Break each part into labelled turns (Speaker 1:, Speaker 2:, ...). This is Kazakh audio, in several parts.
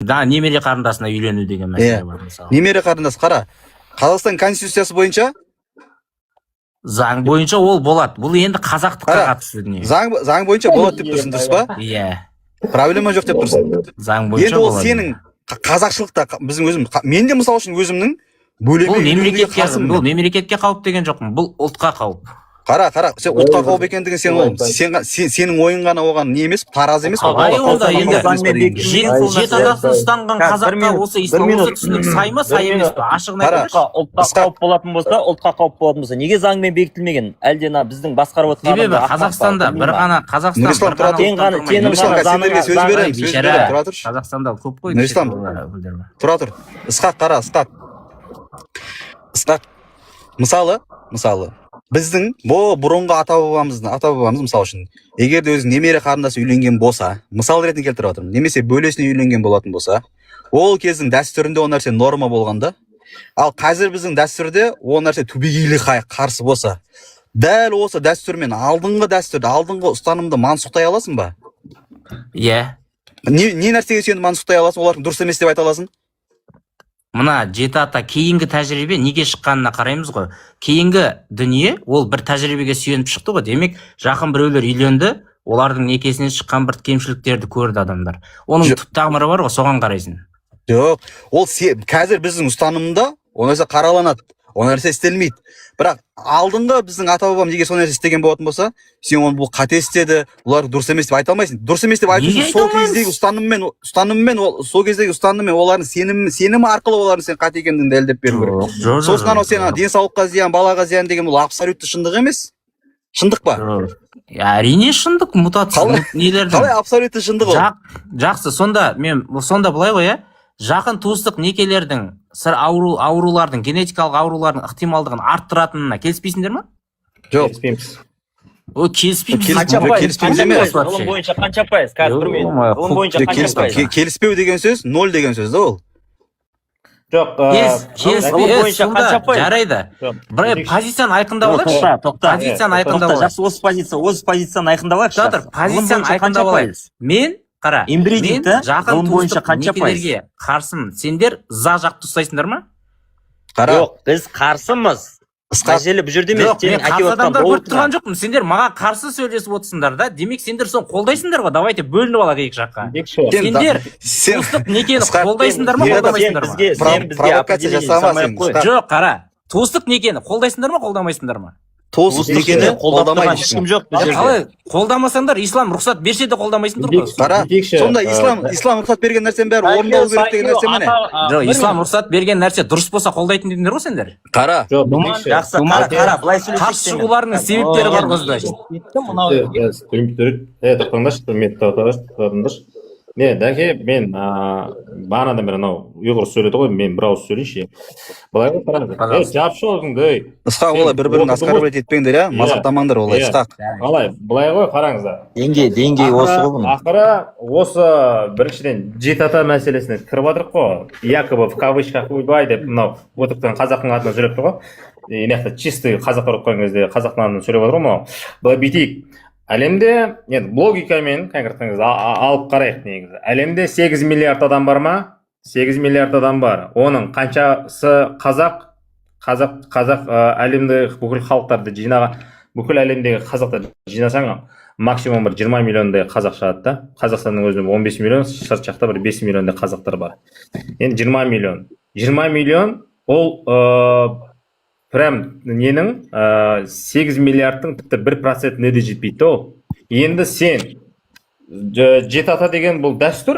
Speaker 1: немере қарындасына үйлену деген мәселе бар мысалы.
Speaker 2: Немере қарындас қара. Қазақстан конституциясы бойынша
Speaker 1: заң бойынша ол болады. Бұл енді қазақтыққа қатысты дүние.
Speaker 2: Заң бойынша болады деп тұрсың, дұрыс па?
Speaker 1: Иә.
Speaker 2: Проблема жоқ деп тұрсың.
Speaker 1: Заң бойынша
Speaker 2: енді ол
Speaker 1: болады.
Speaker 2: сенің қазақшылықта біздің өзім, мен де мысалы үшін өзімнің бөлеме
Speaker 1: бұл мемлекетке қауіп деген жоқпын. Бұл ұлтқа қауіп.
Speaker 2: Қара, сен ұлтқа қауіп екендігін сенің ойың ғана оған не емес, тараз емес.
Speaker 1: Қалай онда енді жеті атасын ұстанған қазаққа осы ислам осы түсінік сай ма, сай емес пе? Ашығын айтыңызшы.
Speaker 3: Ұлтқа қауіп болатын болса, неге заңмен бекітілмеген? Әлде біздің басқарып отырған
Speaker 1: себебі Қазақстанда бір ғана Қазақстанда көп қой.
Speaker 2: Тұра тұр. Ысқақ қара, Ысқақ. Мысалы, біздің бұрынғы ата-бабамыз мысалы үшін, егер де өзінің немере қарындасы үйленген болса, мысал ретінде келтіріп жатырмын, немесе бөлесіне үйленген болатын болса, ол кездің дәстүрінде ол нәрсе норма болғанда, ал қазір біздің дәстүрде ол нәрсе түбегейлі қарсы болса, дәл осы дәстүрмен алдыңғы ұстанымды мансұқтай аласың ба?
Speaker 1: Иә.
Speaker 2: Не нәрсеге сен мансұқтай аласың, олардың дұрыс емес деп айта аласың?
Speaker 1: Мына жеті ата кейінгі тәжірибе неге шыққанына қараймыз ғой. Кейінгі дүние ол бір тәжірибеге сүйеніп шықты ғой. Демек, жақын біреулер үйленді, олардың некесінен шыққан бір кемшіліктерді көрді адамдар. Оның түп тамыры бар ғой, соған қарайсың.
Speaker 2: Жоқ, ол қазір біздің ұстанымда ол нәрсе қараланады, ол нәрсе істелмейді. Бірақ алдыңғы біздің ата-бабам егер сол нәрсе істеген болатын болса, сен оны бұл қате істеді, олар дұрыс емес деп айта алмайсың. Дұрыс емес деп айту үшін сол кездегі ұстаныммен олардың сенімі арқылы олардың сен қате екендігін дәлелдеп беру керек. Сосын анау сен денсаулыққа зиян, балаға зиян деген бұл абсолютті шындық емес. Шындық па?
Speaker 1: Әрине шындық, мутация нелердің.
Speaker 2: Қалай абсолютті шындық ол?
Speaker 1: Жақсы, сонда былай ғой, жақын туыстық некелердің аурулардың, генетикалық аурулардың ықтималдығын арттыратынына келіспейсіңдер ма?
Speaker 2: Жоқ.
Speaker 3: Ғылым бойынша қанша пайыз? Ғылым бойынша қанша пайыз?
Speaker 2: Келіспеу деген сөз 0 деген сөз да ол.
Speaker 3: Жоқ,
Speaker 1: жарайды. Бір позицияны айқындап алайықшы.
Speaker 3: Жақсы, осы позицияны айқындап алайықшы.
Speaker 1: Позицияны айқындап алайық. Мен жақын туыстық некелерге қарсымын. Сендер жақты ұстайсыңдар ма?
Speaker 3: Жоқ, біз қарсымыз. Мәселе бұл жерде емес.
Speaker 1: Мен қарсы адамдар көріп тұрған жоқпын. Сендер маған қарсы сөйлесіп отырсыңдар да. Демек, сендер соны қолдайсыңдар ғой. Давайте бөлініп алайық екі жаққа. Сендер туыстық некені қолдайсыңдар ма, қолдамайсыңдар ма? Жоқ, қара. Туыстық некені қолдайсыңдар ма, қолдамайсыңдар ма?
Speaker 2: Туыстық некені қолдамайды
Speaker 3: ешкім жоқ.
Speaker 1: Қалай қолдамасаңдар, ислам рұқсат берсе де қолдамайсыңдар ғой.
Speaker 2: Қара, сонда ислам рұқсат берген нәрсенің бәрі орындалу керек деген нәрсе ме?
Speaker 1: Жоқ, ислам рұқсат берген нәрсе дұрыс болса қолдайтын дедіңдер ғой сендер.
Speaker 2: Қара.
Speaker 3: Жақсы, қара, былай сөйлесейік.
Speaker 1: Қарсы шығуларының себептері бар
Speaker 4: ғой. Не, дәке, мен бағанадан бері ұйғыр сөйледі ғой, мен бір ауыз сөйлейінші. Былай ғой, қараңыз. Жапшы өзіңді.
Speaker 2: Ысқақ, олай бір-бірін оскорблять етпеңдер, мазақтамаңдар олай, Ысқақ.
Speaker 4: Қалай, былай ғой, қараңыздар.
Speaker 3: Деңгей осы ғой.
Speaker 4: Ақыры осы біріншіден жеті ата мәселесіне кіріп отырық қой. Якобы в кавычках ойбай деп мынау отырған қазақтың атынан сөйлеп тұр ғой. Енақты чистый қазақтар оқыған кезде қазақтың атынан сөйлеп отыр ғой. Былай бүйтейік. Әлемде, логикамен конкретіңіз алып қарайық негізі. Әлемде 8 миллиард адам бар ма? 8 миллиард адам бар. Оның қаншасы қазақ әлемді бүкіл халықтарды жинаған, бүкіл әлемдегі қазақтарды жинасаң, максимум бір 20 миллиондай қазақ шығады да. Қазақстанның өзінде 15 миллион, шарт жақта бір 5 миллиондай қазақтар бар. Енді 20 миллион. 20 миллион ол прям ненің 8 миллиардтың тіпті 1% де жетпейді ол. Енді сен жеті ата деген бұл дәстүр.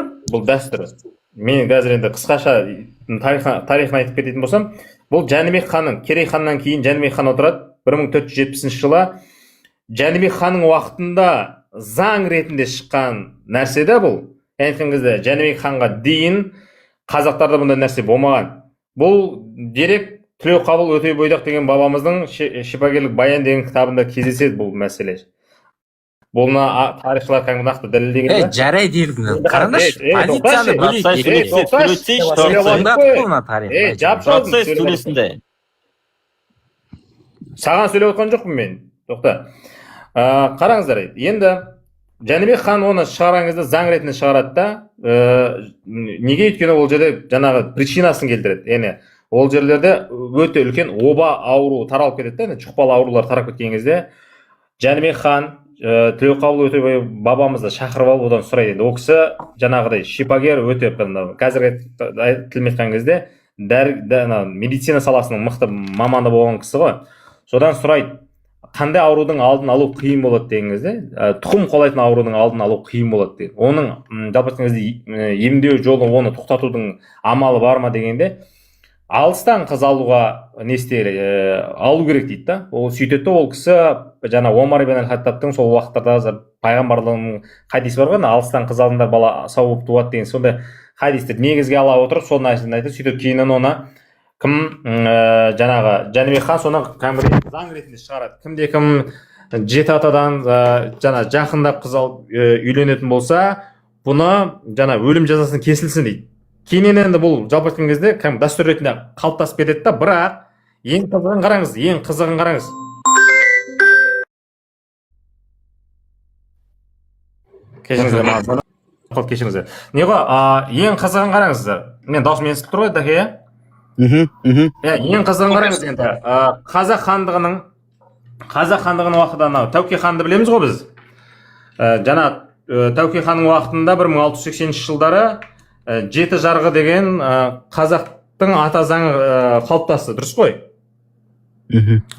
Speaker 4: Мен қазір енді қысқаша тарихын айтып кететін болсам, бұл Жәнібек ханның, Керей ханнан кейін Жәнібек хан отырады. 1470 жылы Жәнібек ханның уақытында заң ретінде шыққан нәрсе де бұл. Айтқан кезде Жәнібек ханға дейін қазақтарда бұндай нәрсе болмаған. Бұл дерек Тілеуқабыл Өтебойдақ деген бабамыздың Шипагерлік баян деген кітабында кездеседі бұл мәселе. Бұны тарихшылар кәдімгі нақты дәлелдеген.
Speaker 1: Жарай деймін. Қараңдаршы, позицияны
Speaker 3: бөлейік.
Speaker 4: Саған сөйлеп отқан жоқпын мен. Тоқта. Қараңыздар, енді Жәнібек хан оны шығарған кезде заң ретінде шығарады да, неге өйткені ол жерде жаңағы причинасын келтіреді. Яғни ол жерлерде өте үлкен оба ауру таралып кетеді да, жұқпалы аурулар тарап кеткен кезде Жәнібек хан Тілеуқабыл Өтебай бабамызды шақырып алып одан сұрайды. Ол кісі жаңағыдай шипагер, өте қазіргі тілмен айтқан кезде медицина саласының мықты маманы болған кісі ғой. Содан сұрайды, қандай аурудың алдын алу қиын болады деген кезде, тұқым қуалайтын аурудың алдын алу қиын болады деген. Оның жалпы айтқан кезде емдеу жолы, оны тоқтатудың амалы бар ма дегенде, алыстан қыз алуға алу керек дейді да. Ол сөйтеді, ол кісі жаңа Омар ибн аль-Хаттабтың сол уақыттарда пайғамбарлығының хадис бар ғой, алыстан қыз алыңдар бала сау болып туады деген сондай хадисті негізге ала отырып сол нәрсені айтады. Сөйтіп кейіннен оны кім жаңағы Жәнібек хан соны заң ретінде шығарады. Кім 7 атадан жаңа жақындап қыз алып үйленетін болса, бұны жаңа өлім жазасына кесілсін дейді. Кейіннен енді бұл жалпы айтқан кезде дәстүр ретінде қалыптасып кетеді да, бірақ ең қызығын қараңыз. Кешіріңіздер. Не ғой, ең қызығын қараңыздар. Мен даусым естіліп тұр ғой, Дәке, ең қызығын қараңыз енді. Қазақ хандығының уақытында Тәуке ханды білеміз ғой біз. Жаңа Тәуке ханның уақытында 1680 жылдары 7 жарғы деген қазақтың ата заңы қалыптасты, дұрыс қой?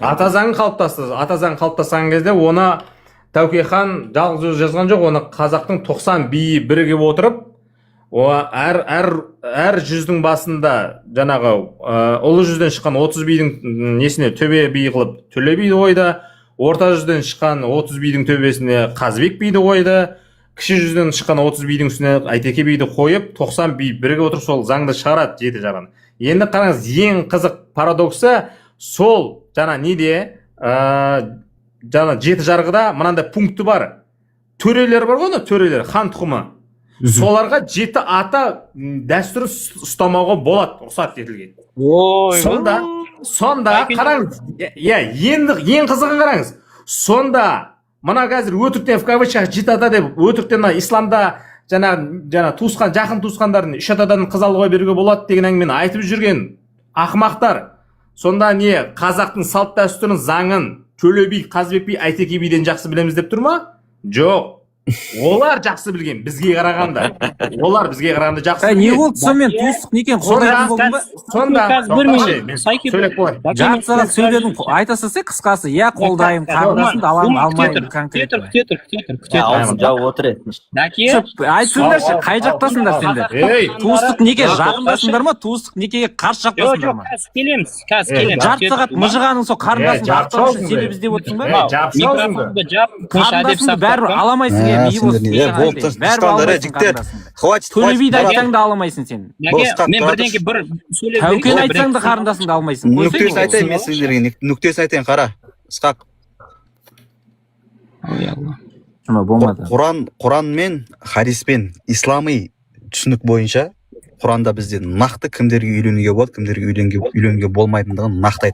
Speaker 4: Ата заңы қалыптасқан кезде оны Тәуке хан жалғыз жазған жоқ, оны қазақтың 90 биі бірігіп отырып, әр жүздің басында жаңағы ұлы жүзден шыққан 30 бидің несіне төбе би қылып Төле биді қойды, орта жүзден шыққан 30 бидің төбесіне Қазыбек биді қойды, кіші жүзден шыққан 30 бидің үстіне Айтеке биді қойып, 90 би бірігіп отырып сол заңды шығарады 7 жағын. Енді қараңыз, ең қызық парадоксы сол жаңа неде жаңа 7 жарғыда мынандай пункті бар. Төрелер бар ғой, төрелер, хан тұқымы. Соларға 7 ата дәстүр ұстамауға болады, рұқсат етілген. Сонда қараңыз, ең қызығын қараңыз. Сонда мына қазір өтіріктен в кавычках 7 ата деп өтіріктен исламда жаңа туысқан, жақын туысқандардың 3 атадан қыз алуға беруге болады деген әңгімені айтып жүрген ақымақтар. Сонда не қазақтың салт дәстүрін, заңын Төле би, Қазыбек би, Айтеке биден жақсы білеміз деп тұр ма? Жоқ. Олар жақсы білген, бізге қарағанда. Жақсы білген.
Speaker 1: Не болды сонымен туыстық некен қолдайтын болдың ба? Жарты сағат сөйледің, айта салсай қысқасы, я қолдайым, қарындасымды аламын, алмаймын конкретно.
Speaker 3: Аузын жауып отыр еді.
Speaker 1: Айтсыңдаршы, қай жақтасыңдар сендер? Туыстық неке жағындасыңдар ма? Туыстық некеге қарсы жақтасыңдар ма? Жарты сағат мыжығаның сол қарындасыңды ақтау үшін себеп іздеп отырсың ба? Қарындасыңды бәрібір аламайсың. Төле биді айтсаң да аламайсың сен.
Speaker 5: Мен бірдеңке бір сөйлеп
Speaker 1: Тәукені айтсаң да қарындасың да алмайсың.
Speaker 2: Нүктесін айтайын, қара, Ысқақ. Құран мен хадиспен ислами түсінік бойынша Құранда бізде нақты кімдерге үйленуге болады, кімдерге үйленуге болмайтындығын нақты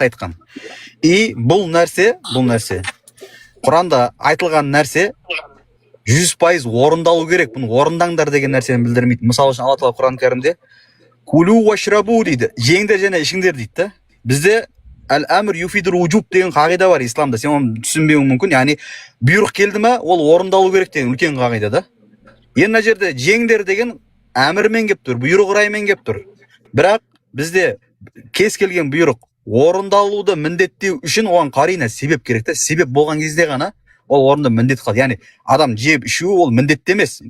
Speaker 2: айтқан. И бұл нәрсе Құранда айтылған нәрсе 100% орындалу керек. Бұны орындаңдар деген нәрсені білдірмейді. Мысалы үшін Алла Тағала Құран кәрімде кулу вашрабу дейді, жеңдер және ішіңдер дейді да. Бізде әл-әмір юфидул уджуб деген қағида бар исламда. Сен оны түсінбеуің мүмкін. Яғни бұйрық келді ме, ол орындалу керек деген үлкен қағида да. Енді мына жерде жеңдер деген әмірмен келіп тұр, бұйрық раймен келіп тұр. Бірақ бізде кез келген бұйрық орындалуды міндеттеу үшін оған қарина себеп керек та. Себеп болған кезде ғана ол орында міндет қалады. Яғни адам жеп ішу ол міндетті емес. 10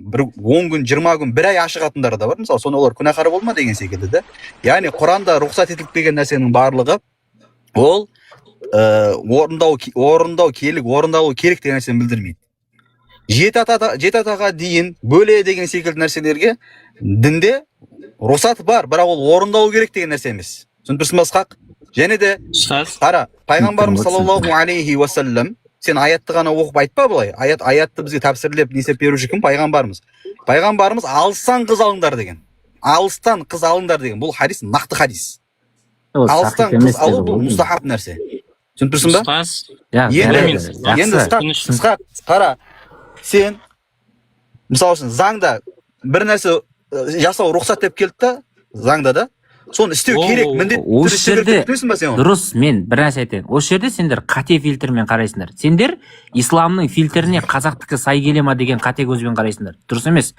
Speaker 2: күн, 20 күн, 1 ай ашығатындар да бар. Мысалы, соны олар күнәһар болма деген секілді да. Яғни Құранда рұқсат етіліп келген нәрсенің барлығы ол орындалу керек деген нәрсені білдірмейді. 7 атаға дейін бөле деген секілді нәрселерге дінде рұқсат бар, бірақ ол орындалу керек деген нәрсе емес. Түсініп Ысқақ? Және де қара, пайғамбарымыз саллаллаху алейхи уассалам, сен аятты ғана оқып айтпа былай. Аятты бізге тәпсірлеп несеп беруші кім? Пайғамбарымыз. Пайғамбарымыз алыстан қыз алыңдар деген. Алыстан қыз алыңдар деген. Бұл хадис нақты хадис. Алыстан қыз алу бұл мұстахаб нәрсе. Түсініп тұрсың ба? Енді Ысқақ, қара, сен мысалы үшін заңда бір нәрсе жасау рұқсат деп келді да, заңда да. Соны істеу керек, міндетті түрде
Speaker 1: осы
Speaker 2: істеу керек
Speaker 1: жерде
Speaker 2: деп білесің ба сен оны?
Speaker 1: дұрыс, мен бір нәрсе айтайын. Осы жерде сендер қате фильтрмен қарайсыңдар. Сендер исламның фильтріне қазақтікі сай келе ма деген қате көзбен қарайсыңдар. Дұрыс емес.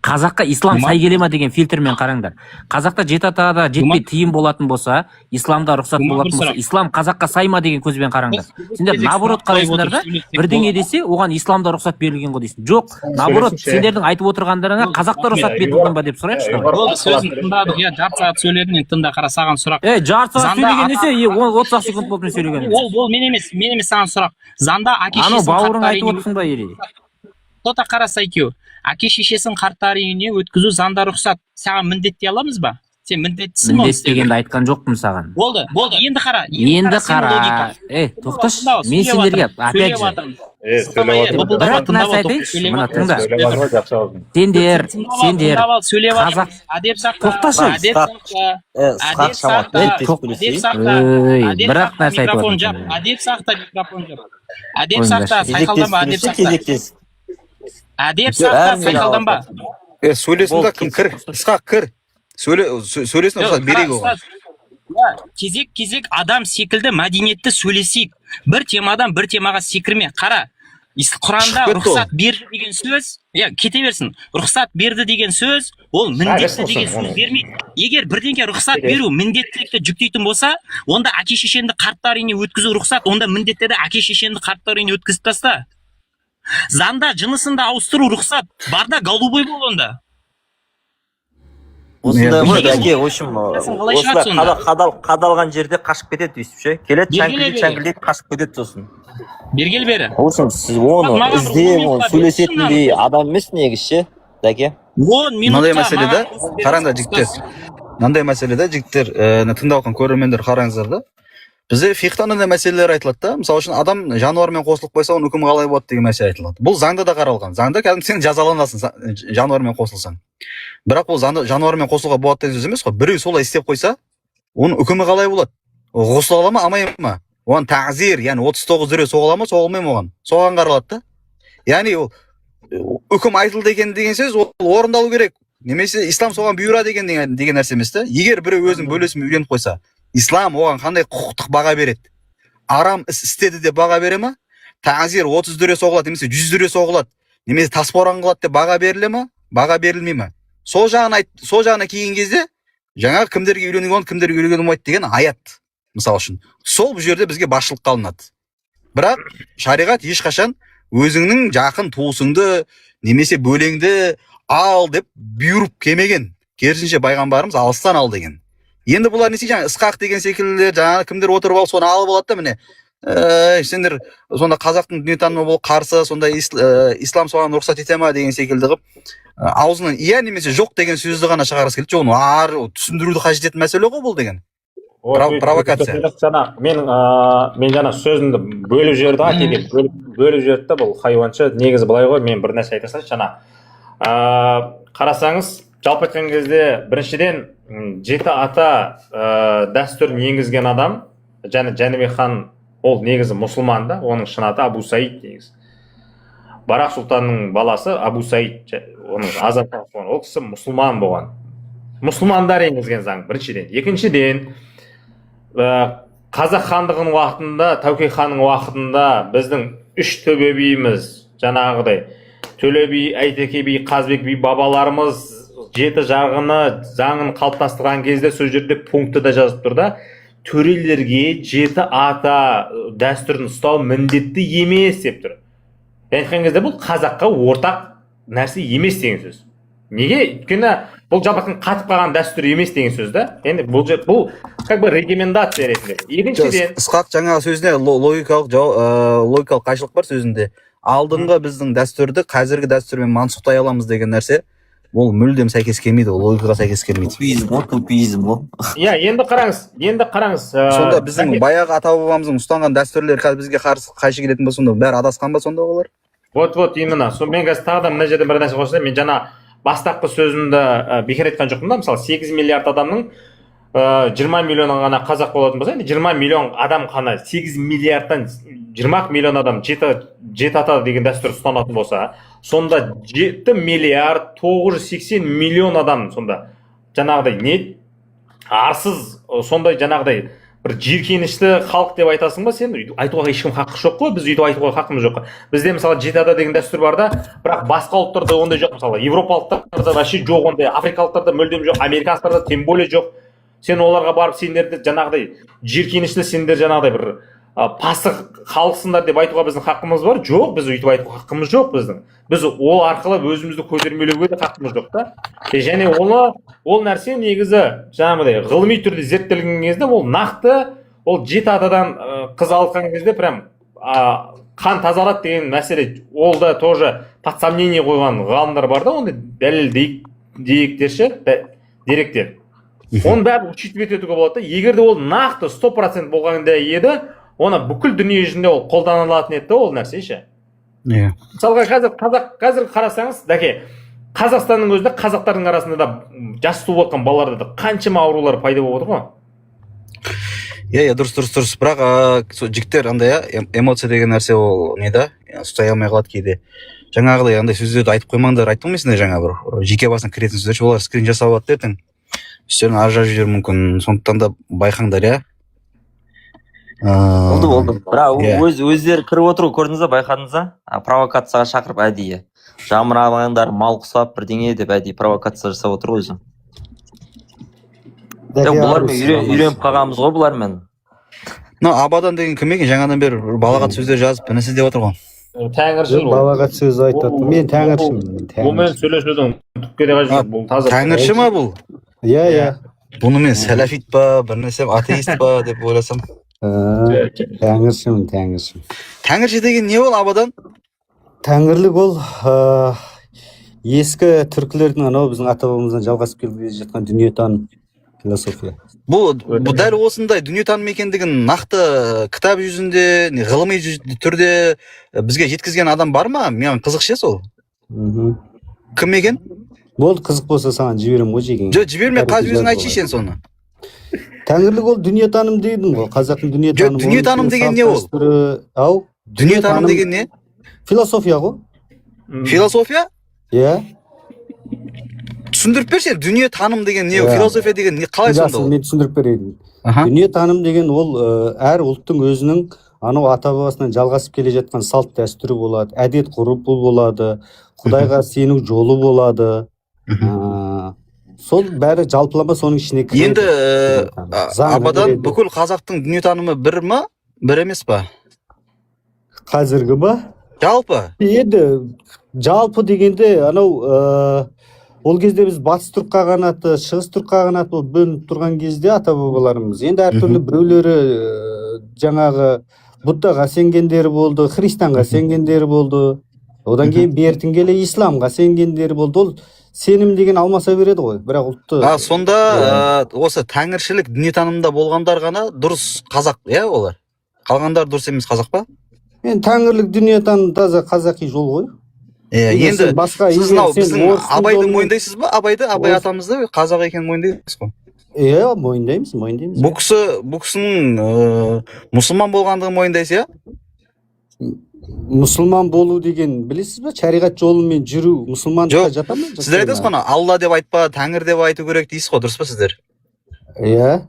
Speaker 1: Қазаққа ислам сай келе ма деген фильтрмен қараңдар. Қазақта жеті атада жетпей тыйым болатын болса, исламда рұқсат болатын болса, ислам қазаққа сай ма деген көзбен қараңдар. Сендер наоборот қарайсыңдар да, бірдеңе десе, оған исламда рұқсат берілген ғой дейсің. Жоқ, наоборот, сендердің айтып отырғандарыңа қазақта рұқсат берілген ба деп сұрайықшы.
Speaker 5: Болды, сөзін тыңдадық, иә, жарты сағат сөйледің, енді тыңда, қара, саған сұрақ.
Speaker 1: Жарты сағат сөйлеген десе, 30 секунд болды мен сөйлеген.
Speaker 5: Ол мен емес саған сұрақ. Заңда әке
Speaker 1: Анау
Speaker 5: шешесінің
Speaker 1: бауырың
Speaker 5: қарттар
Speaker 1: айтып
Speaker 5: үйіне,
Speaker 1: отырсың ба, Ери?
Speaker 5: тота қараса екеу. Әке шешесінің қарттар үйіне өткізу заңда рұқсат. Саған міндеттей аламыз ба? Сен міндеттісің ғой.
Speaker 1: Міндет дегенді айтқан жоқпын саған.
Speaker 5: Болды. Енді қара.
Speaker 1: Енді қара. Тоқташы, мен сендерге опять же бірақ нәрсе айтайыншы, мына тыңда. Сендер қазақ тоқташы. Бірақ нәрсе айтып отырмын.
Speaker 5: Адеп сақта, микрофон жап. Адеп сақта, сайқалданба, адеп сақта. Адеп сақта, сайқалданба.
Speaker 2: Сөйлесін да, кім кір? Ысқақ кір. Сөйлесін рұқсат берейік оған.
Speaker 5: Кезек адам секілді мәдениетті сөйлесейік. Бір темадан бір темаға секірме. Қара, Құранда рұқсат берді деген сөз, кете берсін. Рұқсат берді деген сөз, ол міндетті деген сөз бермейді. Егер бірдеңке рұқсат беру міндеттілікті жүктейтін болса, онда әке шешенді қарттар үйіне өткізу рұқсат, онда міндетті де әке шешенді қарттар үйіне өткізіп таста. Заңда жынысында ауыстыру рұқсат, барда голубой бол онда.
Speaker 3: Осындай ғой, әке, осылай қадалған жерде қашып кетеді дейсіп ше. Келеді, чәңгілдейді, қашып кетеді сосын.
Speaker 5: Бергел бері.
Speaker 3: Осың, сіз оны іздеп, оны сөйлесетіндей адам емес негіз ше, әке.
Speaker 5: 10 минутта.
Speaker 2: Мынандай мәселеде, қараңдар жігіттер. Мынандай мәселеде жігіттер, тыңдап отқан көрермендер қараңыздар да. Бізде фихта мынандай мәселелер айтылады да. Мысалы үшін адам жануармен қосылып қойса, оның үкімі қалай болады деген мәселе айтылады. Бұл заңда да қаралған. Заңда кәдімгі сен жазаланасың жануармен қосылсаң. Бірақ бұл жануармен қосылуға болады деген сөз емес қой. Біреу солай істеп қойса, оның үкімі қалай болады? Ғұсыл ала ма, алмай ма? Оған тағзир, яғни 39 дүре соғыла ма, соғылмай ма оған? Соған қаралады да. Яғни ол үкім айтылды деген сөз ол орындалу керек. Немесе ислам соған бұйыра деген нәрсе емес та. Егер біреу өзінің бөлесімен үйленіп қойса, ислам оған қандай құқықтық баға береді? Арам іс істеді деп баға бере ма? Тағзир 30 дүре соғылады, немесе 100 дүре соғылады, немесе тасборан қылады деп баға беріле ма? Баға берілмей ма? Сол жағына келген кезде жаңағы кімдерге үйленуге болады, кімдерге үйленуге болмайды деген аят. Мысалы үшін, сол бұл жерде бізге басшылыққа алынады. Бірақ шариғат ешқашан өзіңнің жақын туысыңды немесе бөлеңді ал деп бұйырып келмеген. Керісінше пайғамбарымыз алыстан ал деген. Енді бұлар несе жаңа Ысқақ деген секілді жаңа кімдер отырып алып соны алып алады да міне. Сендер сонда қазақтың дүниетанымы болып қарсы, сонда ислам соған рұқсат ете ма деген секілді қылып аузынан иә немесе жоқ деген сөзді ғана шығарғысы келді. Жоқ, оны түсіндіруді қажет ететін мәселе ғой бұл деген. Провокация.
Speaker 4: Мен жаңа сөзімді бөліп жіберді, әкеге бөліп жіберді да, бұл хайуаншы. Негізі былай ғой, мен бір нәрсе айта салайыншы жаңа. Қарасаңыз, жалпы айтқан кезде біріншіден жеті ата дәстүрін енгізген адам, Жәнібек хан, ол негізі мұсылман да, оның шын аты Абу Саид негізі. Барақ сұлтанның баласы Абу Саид, оның азаматы болған, ол кісі мұсылман болған. Мұсылмандар енгізген заң біріншіден. Екіншіден, Қазақ хандығының уақытында, Тәуке ханның уақытында біздің үш төбе биіміз, жаңағыдай Төле би, Әйтеке би, Қазбек би бабаларымыз жеті жарғыны заңын қалыптастырған кезде сол жерде пункті да жазып тұр да, төрелерге жеті ата дәстүрін ұстау міндетті емес деп тұр. Айтқан кезде бұл қазаққа ортақ нәрсе емес деген сөз. Неге? Өйткені бұл жабақтың қатып қалған дәстүр емес деген сөз да. Енді бұл как бы рекомендация ретінде. Екіншіден,
Speaker 2: Ысқақ жаңағы сөзіне логикалық қайшылық бар сөзінде. Алдыңғы біздің дәстүрді қазіргі дәстүрмен мансұқтай аламыз деген нәрсе, ол мүлдем сәйкес келмейді, ол логикаға сәйкес келмейді.
Speaker 3: Тупизм ғой.
Speaker 4: Иә, енді қараңыз.
Speaker 2: Сонда біздің баяғы ата бабамыздың ұстанған дәстүрлері қазір бізге қайшы келетін болса, сонда бәрі адасқан ба сонда олар?
Speaker 4: Вот, именно. Мен қазір тағы да мына жерде бір нәрсе қосайын. Мен жаңа бастапқы сөзімді бекер айтқан жоқпын да. Мысалы 8 миллиард адамның 20 миллион ғана қазақ болатын болса, енді 20 миллион адам ғана 8 миллиардтан 20 миллион адам жеті ата деген дәстүр ұстанатын болса, сонда 7 миллиард 980 миллион адам сонда жаңағыдай не арсыз, сондай жаңағыдай бір жиіркенішті халық деп айтасың ба сен? Айтуға ешкім хақы жоқ қой, біз өйтіп айтуға хақымыз жоқ. Бізде мысалы жеті ата деген дәстүр бар да, бірақ басқа ұлттарда ондай жоқ. Мысалы европалықтарда вообще жоқ ондай, африкалықтарда мүлдем жоқ, американецтарда тем более жоқ. Сен оларға барып сендерді жаңағыдай жиіркенішті, сендер жаңағыдай бір пасық халықсыңдар деп айтуға біздің хақымыз бар? Жоқ, біз өйтіп айтуға хақымыз жоқ біздің. Біз ол арқылы өзімізді көтермелеуге де хақымыз жоқ та. Және ол нәрсе негізі жаңағыдай ғылыми түрде зерттелген кезде ол нақты, ол жеті атадан қыз алған кезде прям қан тазалады деген мәселе, ол да тоже под сомнение қойған ғалымдар бар да, ондай дәлел деректер. Оны бәрі учитывать етуге болады да. Егер де ол нақты 100% болғанда еді, оны бүкіл дүние жүзінде ол қолданылатын еді, ол нәрсе ше. Мысалға қазір қарасаңыз, дәке, Қазақстанның өзінде қазақтардың арасында да жас туып жатқан балаларда да қаншама аурулар пайда болып отыр ғой.
Speaker 2: Иә, дұрыс. Бірақ жігіттер андай эмоция деген нәрсе ол не да, ұстай алмай қалады кейде. Жаңағыдай андай сөздерді айтып қоймаңдар, айтып қоймайсыңдар, жаңа бір жеке басына кіретін сөздер, олар скрин жасап алады ертең. Үстерін ажырап жіберуі мүмкін, сондықтан да байқаңдар, иә.
Speaker 3: Болды. Бірақ өздері кіріп отыр, көрдіңіз ба, байқадыңыз ба? Провокацияға шақырып әдейі. Жамырамаңдар, мал құсап, бірдеңе деп әдейі провокация жасап отыр өзі. Бұлармен үйреніп қалғанбыз ғой, бұлармен.
Speaker 2: Абадан деген кім екен? Жаңадан бері балағат сөздер жазып, нәрсе деп отыр ғой.
Speaker 4: Тәңіршіл ол.
Speaker 6: Балағат сөз айтады. Мен тәңіршімін.
Speaker 4: Бұмен сөйлесудің түкке де қажеті жоқ.
Speaker 2: Тәңірші ма бұл?
Speaker 6: Иә.
Speaker 2: Бұны мен сәләфит па, бір нәрсе атеист па деп ойласам.
Speaker 6: Тәңіршімін.
Speaker 2: Тәңірші деген не ол Абадан?
Speaker 6: Тәңірлік ол ескі түркілердің анау біздің ата-бабамыздан жалғасып келе жатқан дүниетаным философия.
Speaker 2: Бұл дәл осындай дүниетаным екендігін нақты кітап жүзінде, ғылыми түрде бізге жеткізген адам бар ма? Мен қызық ше сол. Кім екен?
Speaker 6: Болды, қызық болса саған жіберем ғой жеген.
Speaker 2: Жоқ, жіберме, қазір өзің айтшы сен соны.
Speaker 6: Тәңірлік ол дүниетаным дейдім ғой, қазақтың дүниетанымы.
Speaker 2: Жоқ, дүниетаным деген не ол? Дүниетаным деген не?
Speaker 6: Философия ғой.
Speaker 2: Философия?
Speaker 6: Иә.
Speaker 2: Түсіндіріп берші, дүниетаным деген не? Философия деген не? Қалай сонда ол?
Speaker 6: Мен түсіндіріп берейін. Дүниетаным деген ол әр ұлттың өзінің анау ата-бабасынан жалғасып келе жатқан салт дәстүрі болады, әдет ғұрып болады, Құдайға сену жолы болады. Сол бәрі жалпылама соның ішіне кіреді.
Speaker 2: Енді Абадан бүкіл қазақтың дүниетанымы бір ма? Бір емес па?
Speaker 6: Қазіргі ба?
Speaker 2: Жалпы?
Speaker 6: Енді жалпы дегенде анау ол кезде біз батыс түрік қағанаты, шығыс түрік қағанаты бөлініп тұрған кезде ата-бабаларымыз енді әртүрлі біреулері жаңағы Буддаға сенгендері болды, христианға сенгендері болды. Одан кейін бертін келе исламға сенгендері болды. Ол сенім деген алмаса береді ғой, бірақ ұлтты.
Speaker 2: Сонда осы тәңіршілік дүниетанымда болғандар ғана дұрыс қазақ, иә олар? Қалғандар дұрыс емес қазақ па?
Speaker 6: Мен тәңірлік дүниетаным таза қазақи жол ғой.
Speaker 2: Енді сіз біздің Абайды мойындайсыз ба? Абай атамызды қазақ екенін мойындайсыз ғой?
Speaker 6: Иә, мойындаймыз.
Speaker 2: Бұл кісінің мұсылман болғандығын мойындайсыз, иә?
Speaker 6: Мұсылман болу деген білесіз ба? Шариғат жолымен жүру мұсылмандыққа жата ма?
Speaker 2: Сіздер айтасыз ғой, Алла деп айтпа, Тәңір деп айту керек дейсіз ғой, дұрыс па сіздер?
Speaker 6: Иә.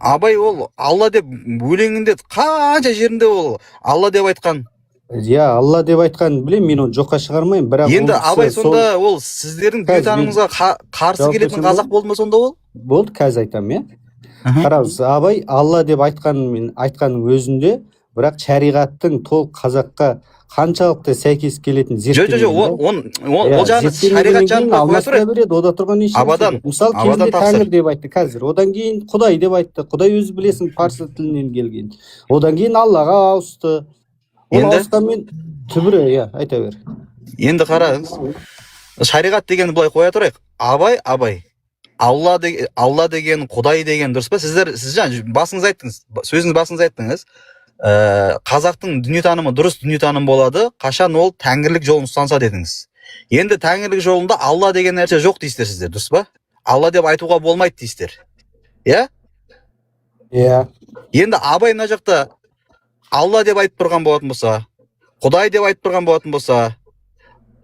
Speaker 2: Абай ол Алла деп өлеңінде қанша жерінде ол Алла деп айтқан.
Speaker 6: Иә, Алла деп айтқан білем, мен оны жоққа шығармаймын, бірақ
Speaker 2: енді Абай сонда ол сіздердің дүниетанымыңызға қарсы келетін қазақ болды ма сонда ол?
Speaker 6: Болды, қазір айтамын, иә. Қараңыз, Абай Алла деп айтқанның өзінде, бірақ шариғаттың толық қазаққа қаншалықты сәйкес келетін зерттеу.
Speaker 2: Ол жағын шариғат жағын қоя тұрайық.
Speaker 6: Ода тұрған ешкім. Мысалы кезінде Тәңір деп айтты қазір. Одан кейін Құдай деп айтты. Құдай өзі білесің парсы тілінен келген. Одан кейін Аллаға ауысты. Ол ауысқанмен түбірі, иә, айта бер.
Speaker 2: Енді қараңыз. Шариғат дегенді былай қоя тұрайық. Абай. Алла деген, Құдай деген дұрыс па? Сіз басыңыз айттыңыз. Сөзіңіз басыңыз айттыңыз. Қазақтың дүниетанымы дұрыс дүниетаным болады, қашан ол тәңірлік жолын ұстанса дедіңіз. Енді тәңірлік жолында Алла деген нәрсе жоқ дейсіздер сіздер, дұрыс па? Алла деп айтуға болмайды дейсіздер. Иә?
Speaker 6: Иә.
Speaker 2: Енді абай мына жақта алла деп айтып тұрған болатын болса, құдай деп айтып тұрған болатын болса,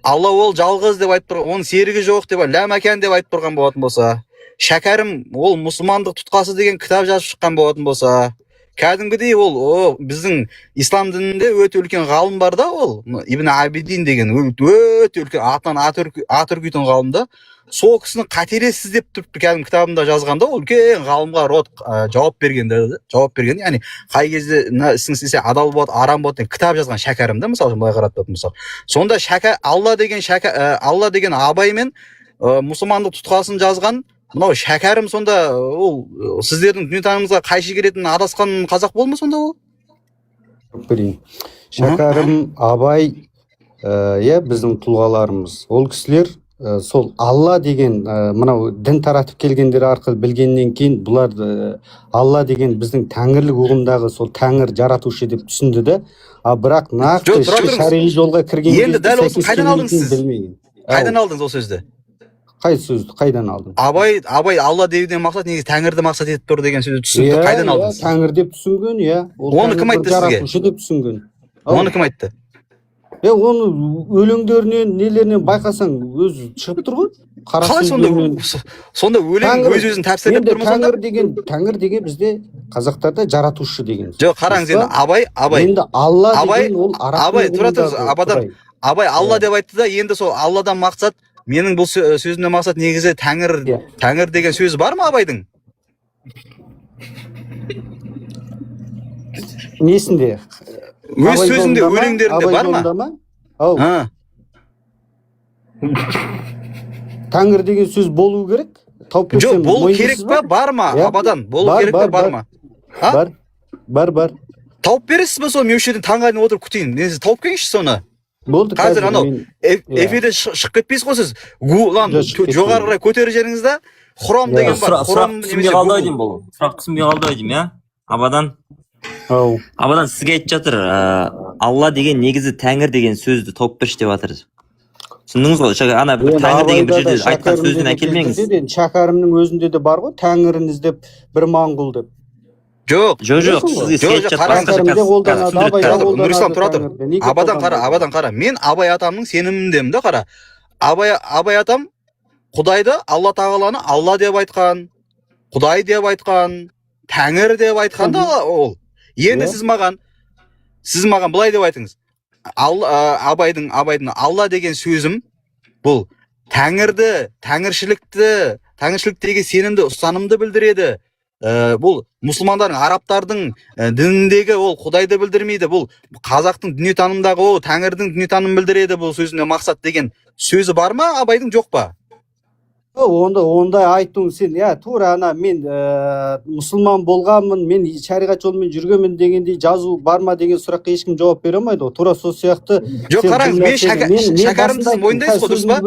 Speaker 2: алла ол жалғыз деп айтып тұрған, оның серігі жоқ деп, ләмәкән деп айтып тұрған болатын болса, шәкәрім ол мұсылмандық тұтқасы деген кітап жазып шыққан болатын болса, кәдімгідей ол біздің ислам дінінде өте үлкен ғалым бар да, ол Ибн Абидин деген өте үлкен атынан ат үркейтін ғалым да. Сол кісіні қателессіз деп тұрыпты кәдімгі кітабында жазғанда, ол үлкен ғалымға жауап берген, яғни қай кезде мына ісін істесе адал болады, арам болады деген кітап жазған шәкәрім да, мысалы былай қарататын болсақ. Сонда алла деген абай мен мұсылмандық тұтқасын жазған мынау шәкәрім, сонда ол сіздердің дүниетанымыңызға қайшы келетін адасқан қазақ болды ма сонда ол?
Speaker 6: Шәкәрім, Абай, біздің тұлғаларымыз. Ол кісілер сол алла деген мынау дін таратып келгендер арқылы білгеннен кейін бұлар алла деген біздің тәңірлік ұғымдағы сол тәңір жаратушы деп түсінді да. Бірақ нақты шариғи жолға кірген
Speaker 2: енді дәл осы қайдан алдыңыз сіз? Қайдан алдыңыз ол сөзді?
Speaker 6: Қай сөзді қайдан алдың?
Speaker 2: Абай алла деуден мақсат негізі тәңірді мақсат етіп тұр деген сөзді түсінді. Қайдан алдыңыз?
Speaker 6: Тәңір деп түсінген, иә.
Speaker 2: Оны кім айтты сізге?
Speaker 6: Жаратушы деп түсінген.
Speaker 2: Оны кім айтты?
Speaker 6: Оны өлеңдерінен, нелерінен байқасаң өзі шығып тұр ғой.
Speaker 2: Қалай сонда өлең өз-өзін тәпсірлеп тұр ма сонда?
Speaker 6: Тәңір деген бізде қазақтарда жаратушы деген.
Speaker 2: Жоқ, қараңыз енді Абай.
Speaker 6: Енді алла деген ол
Speaker 2: Абай, тұра тұрыңыз, Абай алла деп айтты да, енді сол алладан мақсат, менің бұл сөзімнен мақсат негізі тәңір деген сөз бар ма Абайдың?
Speaker 6: Несінде?
Speaker 2: Өз сөзінде, өлеңдерінде бар ма?
Speaker 6: Тәңір деген сөз болу керек?
Speaker 2: Жоқ, болу керек па, бар ма? Абадан болу керек па, бар ма?
Speaker 6: Бар.
Speaker 2: Тауып бересіз ба, сол мен осы жерден таңға дейін отырып күтейін. Несі тауып келіңізші соны.
Speaker 6: Болды,
Speaker 2: қазір анау эфирден шығып кетпейсіз ғой сіз. Жоғары қарай көтеріп жеріңіз да хром деген бар.
Speaker 3: Сұрақ түсінбей қалды деймін бұл. Сұрақ түсінбей қалды деймін, иә? Абадан сізге айтып жатыр, алла деген негізі тәңір деген сөзді тауып берші деп жатыр. Түсіндіңіз ғой? Ана тәңір деген бір жерде айтқан сөзден әкелмеңіз.
Speaker 6: Шәкәрімнің өзінде де бар ғой, тәңірін іздеп бір моңғол деп.
Speaker 2: Жоқ,
Speaker 3: сізге
Speaker 2: Нұрислам, тұра тұр. Абадан қара. Мен Абай атамның сеніміндемін да, қара. Абай атам Құдайды, Алла тағаланы алла деп айтқан, Құдай деп айтқан, тәңір деп айтқан да ол. Енді сіз маған былай деп айтыңыз. Абайдың алла деген сөзім бұл тәңірді, тәңіршіліктегі сенімді, ұстанымды білдіреді. Бұл мұсылмандардың, арабтардың дініндегі ол Құдайды білдірмейді. Бұл қазақтың дүниетанымдағы ол тәңірдің дүниетанымын білдіреді. Бұл сөзіне мақсат деген сөзі бар ма, Абайдың жоқ па?
Speaker 6: Ондай айтуың сен, тура ана мен мұсылман болғанмын, мен шариғат жолымен жүргенмін дегендей жазу бар ма деген сұраққа ешкім жауап бере алмайды ғой. Тура сол сияқты.
Speaker 2: Жоқ, қараңыз, мен шәкәрімді сіз мойындайсыз ғой, дұрыс па?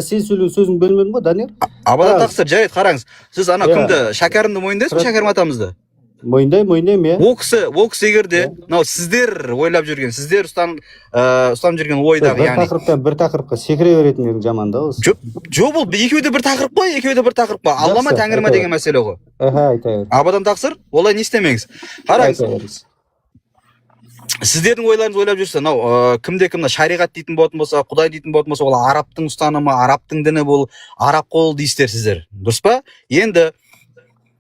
Speaker 6: Сен сөзің бөлмедің ғой, Данияр.
Speaker 2: Абадан тақсыр, жарайды, қараңыз. Сіз ана кімді, шәкәрімді мойындайсыз ғой, Шәкәрім атамызды?
Speaker 6: Мойындаймын, иә.
Speaker 2: Ол кісі егерде, сіздер ойлап жүрген, сіздер ұстанып жүрген ойдағы, яғни
Speaker 6: бір тақырыпқа секіре беретіндерің жаман да осы.
Speaker 2: Жоқ, бұл екеуі де бір тақырып қой, Алла ма тәңір ма деген мәселе ғой. Абадан тақсыр, олай не істемеңіз. Қараңыз, сіздердің ойларыңыз ойлап жүрсе, кімде-кімді шариғат дейтін болатын болса, Құдай дейтін болатын болса, ол арабтың ұстанымы, арабтың діні, бұл араб қол дейсіздер сіздер, дұрыс па? Енді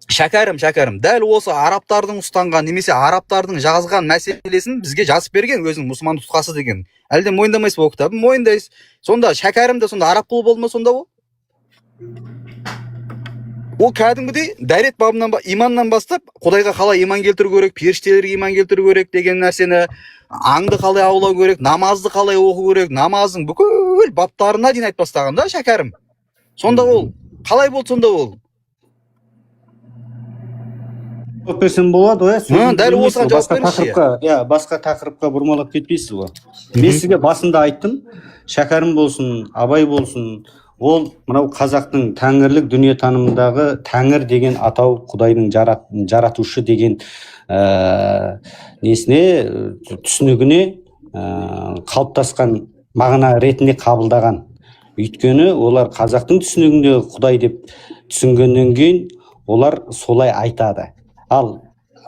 Speaker 2: Шәкәрім, дәл осы арабтардың ұстанған, немесе арабтардың жазған мәселесін бізге жазып берген, өзінің мұсылман тұтқасы деген. Әлде мойындамайсыз бұл кітабын? Мойындайсыз. Сонда Шәкәрім де сонда араб қолы болды ма сонда ол? Ол кәдімгідей дәрет бабынан иманнан бастап, Құдайға қалай иман келтіру керек, періштелерге иман келтіру керек деген нәрсені, аңды қалай аулау керек, намазды қалай оқу керек, намаздың бүкіл баптарына дейін айтып бастаған да Шәкәрім. Сонда ол қалай болды сонда ол?
Speaker 6: Берсем болады,
Speaker 2: дәл осыған жауап беріңізші.
Speaker 6: Басқа тақырыпқа бұрмалап кетпейсіз ғой. Мен сізге басында айттым, Шәкәрім болсын, Абай болсын, ол мынау қазақтың тәңірлік дүниетанымындағы тәңір деген атау, Құдайдың жаратушы деген түсінігіне қалыптасқан мағына ретінде қабылдаған. Өйткені олар қазақтың түсінігінде Құдай деп түсінгеннен кейін олар солай айтады. Ал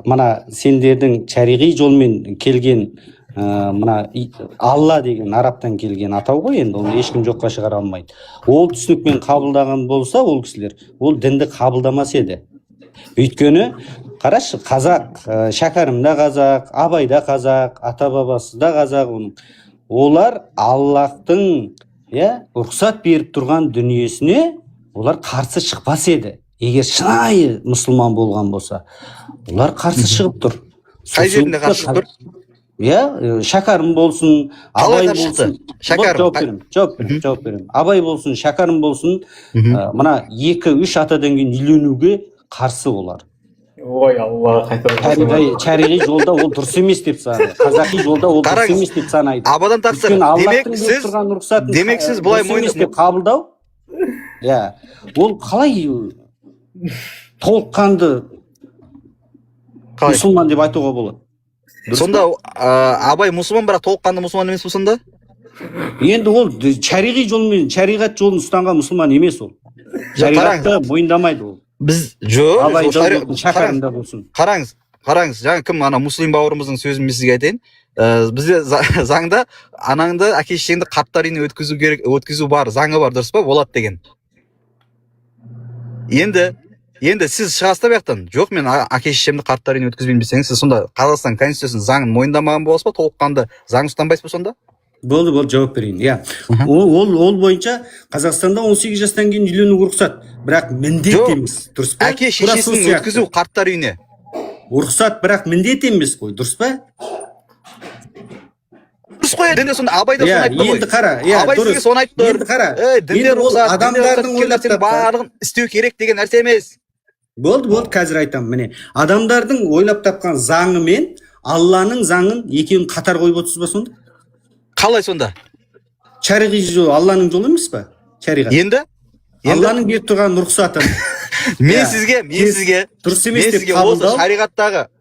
Speaker 6: мына сендердің шариғи жолмен келген мына алла деген араптан келген атау ғой, енді оны ешкім жоққа шығара алмайды. Ол түсінікпен қабылдаған болса ол кісілер, ол дінді қабылдамас еді. Өйткені қарашы, қазақ, шәкәрім да қазақ, Абай да қазақ, ата бабасы да қазақ, олар Аллахтың рұқсат беріп тұрған дүниесіне олар қарсы шықпас еді. Егер шынайы мұсылман болған болса, олар қарсы шығып тұр.
Speaker 2: Қай жерінде қарсы шығып тұр?
Speaker 6: Шәкәрім болсын, Абай болсын. Жауап берем. Абай болсын, шәкәрім болсын, мына 2-3 атадан кейін үйленуге қарсы олар.
Speaker 4: Ой, Алла, қайтарып.
Speaker 6: Шариғи жолда ол дұрыс емес деп санайды. Қазақи жолда ол дұрыс емес деп санайды.
Speaker 2: Абадан тақсыр. Демек сіз бұлай мойныңыз
Speaker 6: қабылдау. Ол қалай толыққанды мұсылман деп айтуға болады?
Speaker 2: Сонда Абай мұсылман, бірақ толыққанды мұсылман емес болсын да?
Speaker 6: Енді ол шариғи жолмен, шариғат жолын ұстанған мұсылман емес ол. Шариғатты мойындамайды ол.
Speaker 2: Біз қараңыз, жаңа кім ана муслим бауырымыздың сөзін мен сізге айтайын. Бізде заңда анаңды, әке-шешеңді қарттар үйіне өткізу бар, заңы бар, дұрыс па? Болады деген. Енді сіз шығасыз да бияқтан, жоқ мен әке-шешемді қарттар үйіне өткізбеймін десеңіз, сіз сонда Қазақстан Конституциясының заңын мойындамаған боласыз ба? Толыққанды заң ұстанбайсыз ба сонда?
Speaker 6: Болды, жауап берейін. Ол бойынша Қазақстанда 18 жастан кейін үйлену рұқсат, бірақ міндет емес, дұрыс па?
Speaker 2: Әке-шешесін өткізу қарттар үйіне.
Speaker 6: Рұқсат, бірақ міндет емес қой, дұрыс па?
Speaker 2: Дұрыс қой, дінде сонда Абай да соны айтты ғой.
Speaker 6: Енді қара,
Speaker 2: Абай сізге соны айтты.
Speaker 6: Енді қара.
Speaker 2: Дінде рұқсат, адамдардың ойлап барлығын істеу керек деген нәрсе емес.
Speaker 6: Болды, қазір айтамын, міне. Адамдардың ойлап тапқан заңы мен Алланың заңын екеуін қатар қойып отырсыз ба сонда?
Speaker 2: Қалай сонда?
Speaker 6: Шариғи жол Алланың жолы емес па? Шариғат.
Speaker 2: Енді
Speaker 6: Алланың беріп тұрған рұқсатын.
Speaker 2: Мен сізге
Speaker 6: дұрыс емес деп қабылдау.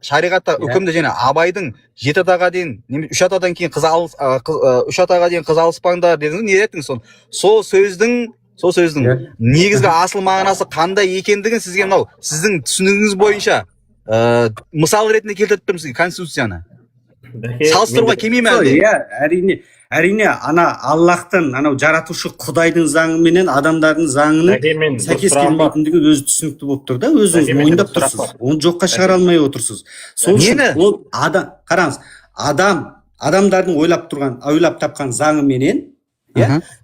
Speaker 2: Шариғатта үкімді және Абайдың 7 атаға дейін, 3 атадан кейін 3 атаға дейін қыз алыспаңдар дедіңіз, не еттіңіз соны? Сол сөздің негізгі асыл мағынасы қандай екендігін сізге мынау сіздің түсінігіңіз бойынша мысал ретінде келтіріп тұрмын сізге Конституцияны. Салыстыруға келмейме әлде?
Speaker 6: Әрине, ана Аллахтың, анау жаратушы Құдайдың заңы менен адамдардың заңының сәйкес келмейтіндігі өзі түсінікті болып тұр да, өзіңіз мойындап тұрсыз. Оны жоққа шығара алмай отырсыз. Сол үшін ол қараңыз, адамдардың ойлап тапқан заңы менен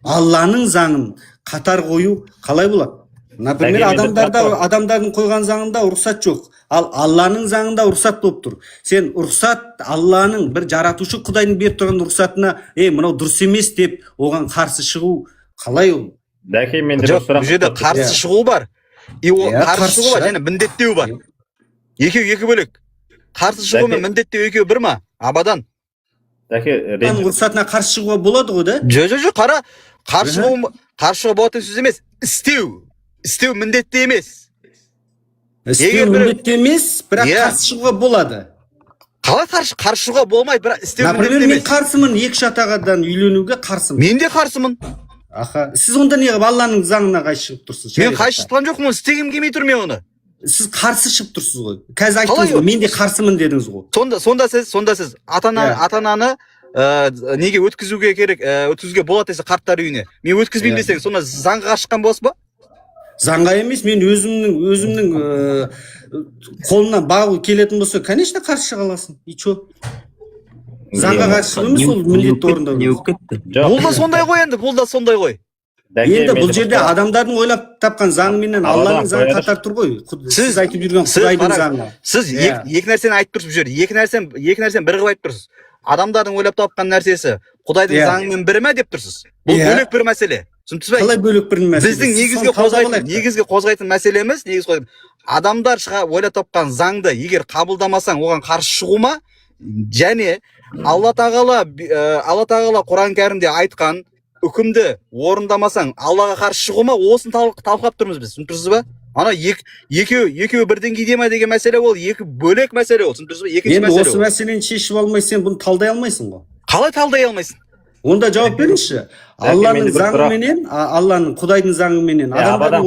Speaker 6: Алланың заңын қатар қою қалай болады? Например, адамдардың қойған заңында рұқсат жоқ, ал Алланың заңында рұқсат болып тұр. Сен рұқсат Алланың бір жаратушы Құдайдың беріп тұрған рұқсатына, мынау дұрыс емес деп, оған қарсы шығу қалай ол?
Speaker 2: Жоқ, бұл жерде қарсы шығу бар. Қарсы шығу бар, және міндеттеу бар. Екеу бөлек. Қарсы шығу мен міндеттеу екеу бір ма? Абадан.
Speaker 6: Рұқсатына қарсы шығуға болады ғой да?
Speaker 2: Жоқ, қара. Қарсы шығуға болатын сөз емес. Істеу міндетті емес.
Speaker 6: Істеу міндетті емес, бірақ қарсы шығуға болады.
Speaker 2: Қалай қарсы шығуға болмайды, бірақ істеу міндетті емес.
Speaker 6: Например, мен қарсымын 2 атадан үйленуге қарсымын.
Speaker 2: Мен де қарсымын.
Speaker 6: Сіз онда неғып Алланың заңына қайшы шығып тұрсыз?
Speaker 2: Мен қайшы шыққан жоқпын, істегім келмей тұр мен оны.
Speaker 6: Сіз қарсы шығып тұрсыз ғой. Қазір айттыңыз ғой, мен де қарсымын дедіңіз ғой.
Speaker 2: Сонда сіз ата-ананы неге өткізуге керек, өткізуге болады десе қарттар үйіне. Мен өткізбеймін десең, сонда заңға қарсы шыққан боласыз ба?
Speaker 6: Заңға емес, мен өзімнің қолымнан бағу келетін болса, конечно, қарсы шыға аласың. И чё? Заңға қарсы шығу емес, ол міндетті орындау.
Speaker 2: Бұл да сондай ғой енді, бұл да сондай ғой.
Speaker 6: Енді бұл жерде адамдардың ойлап тапқан заңы менен Алланың заңы қатар тұр ғой. Сіз айтып жүрген Құдайдың заңы.
Speaker 2: Сіз екі нәрсені айтып тұрсыз бұл жерде. Екі нәрсені бір қылып айтып тұрсыз. Адамдардың ойлап тапқан нәрсесі Құдайдың заңымен бірі ме деп тұрсыз? Бұл бөлек бір мәселе. Түсінтіз бе?
Speaker 6: Қалай бөлек бір мәселе?
Speaker 2: Біздің негізгі қозғайтын мәселеміз, адамдар ойлап тапқан заңды егер қабылдамасаң, оған қарсы шығу ма? Және Алла тағала Құран кәрімде айтқан үкімді орындамасаң, Аллаға қарсы шығу ма? Осын талқылап тұрмыз біз. Түсінтіз бе? Ана екеуі бір деңгейде ме деген мәселе ол, екі бөлек мәселе ол. Түсінтіз бе? Екінші мәселе ол.
Speaker 6: Енді осы мәселені шешіп алмай сен бұны талдай алмайсың ғой.
Speaker 2: Қалай талдай алмайсың?
Speaker 6: Онда жауап беріңізші. Алланың заңы менен, Алланың Құдайдың заңы менен адамдардың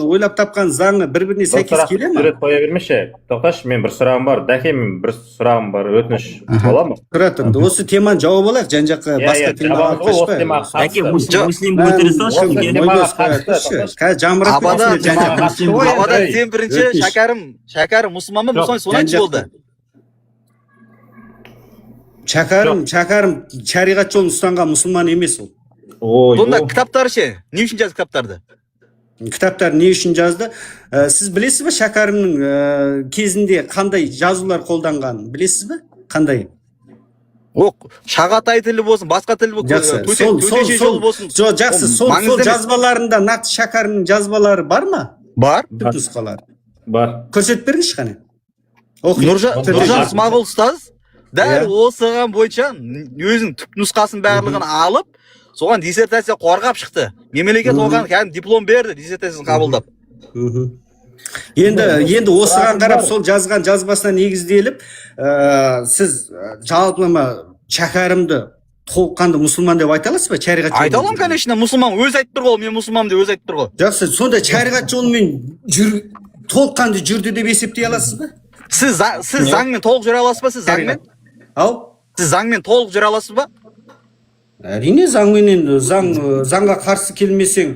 Speaker 6: ойлап тапқан заңы бір-біріне сәйкес келе ме?
Speaker 4: Сурет қоя бермеші. Тоқташы, мен бір сұрағым бар. Дәке, мен бір сұрағым бар, өтініш бола ма?
Speaker 6: Тұра тұрды. Осы теманы жауап алайық, жан-жаққа басқа темаға алып қашпай.
Speaker 5: Дәке, муслим көтере салшы.
Speaker 6: Қазір жамырап
Speaker 2: Абадан сен бірінші шәкәрім мұсылман ба, мұсылман соны айтшы болды.
Speaker 6: Шәкәрім шариғат жолын ұстанған мұсылман емес ол.
Speaker 2: Сонда кітаптары ше, не үшін жазды кітаптарды?
Speaker 6: Кітаптар не үшін жазды? Сіз білесіз бе Шәкәрімнің кезінде қандай жазулар қолданғанын білесіз бе? Қандай?
Speaker 2: Шағатай тілі болсын, басқа тілі болсын, төтеше жол болсын.
Speaker 6: Жақсы, сол жазбаларында нақты Шәкәрімнің жазбалары бар ма?
Speaker 2: Бар.
Speaker 6: Түпнұсқалары.
Speaker 4: Бар.
Speaker 6: Көрсетіп беріңізші қане.
Speaker 2: Нұржан Смағұл ұстаз дәл осыған бойынша өзінің түпнұсқасын барлығын алып, соған диссертация қорғап шықты. Мемлекет оған кәдімгі диплом берді, диссертациясын қабылдап.
Speaker 6: Енді осыған қарап сол жазған жазбасына негізделіп, сіз жалпылама Шәкәрімді толыққанды мұсылман деп айта аласыз ба?
Speaker 2: Айта аламын, конечно, мұсылман өзі айтып тұр ғой, мен мұсылман деп өзі айтып тұр ғой.
Speaker 6: Жақсы, сонда шариғат жолымен толыққанды жүрді деп есептей аласыз ба?
Speaker 2: Сіз заңмен толық жүре аласыз ба? Сіз заңмен? Сіз заңмен толық жүре аласыз ба?
Speaker 6: Әрине заңменен, заңға қарсы келмесең,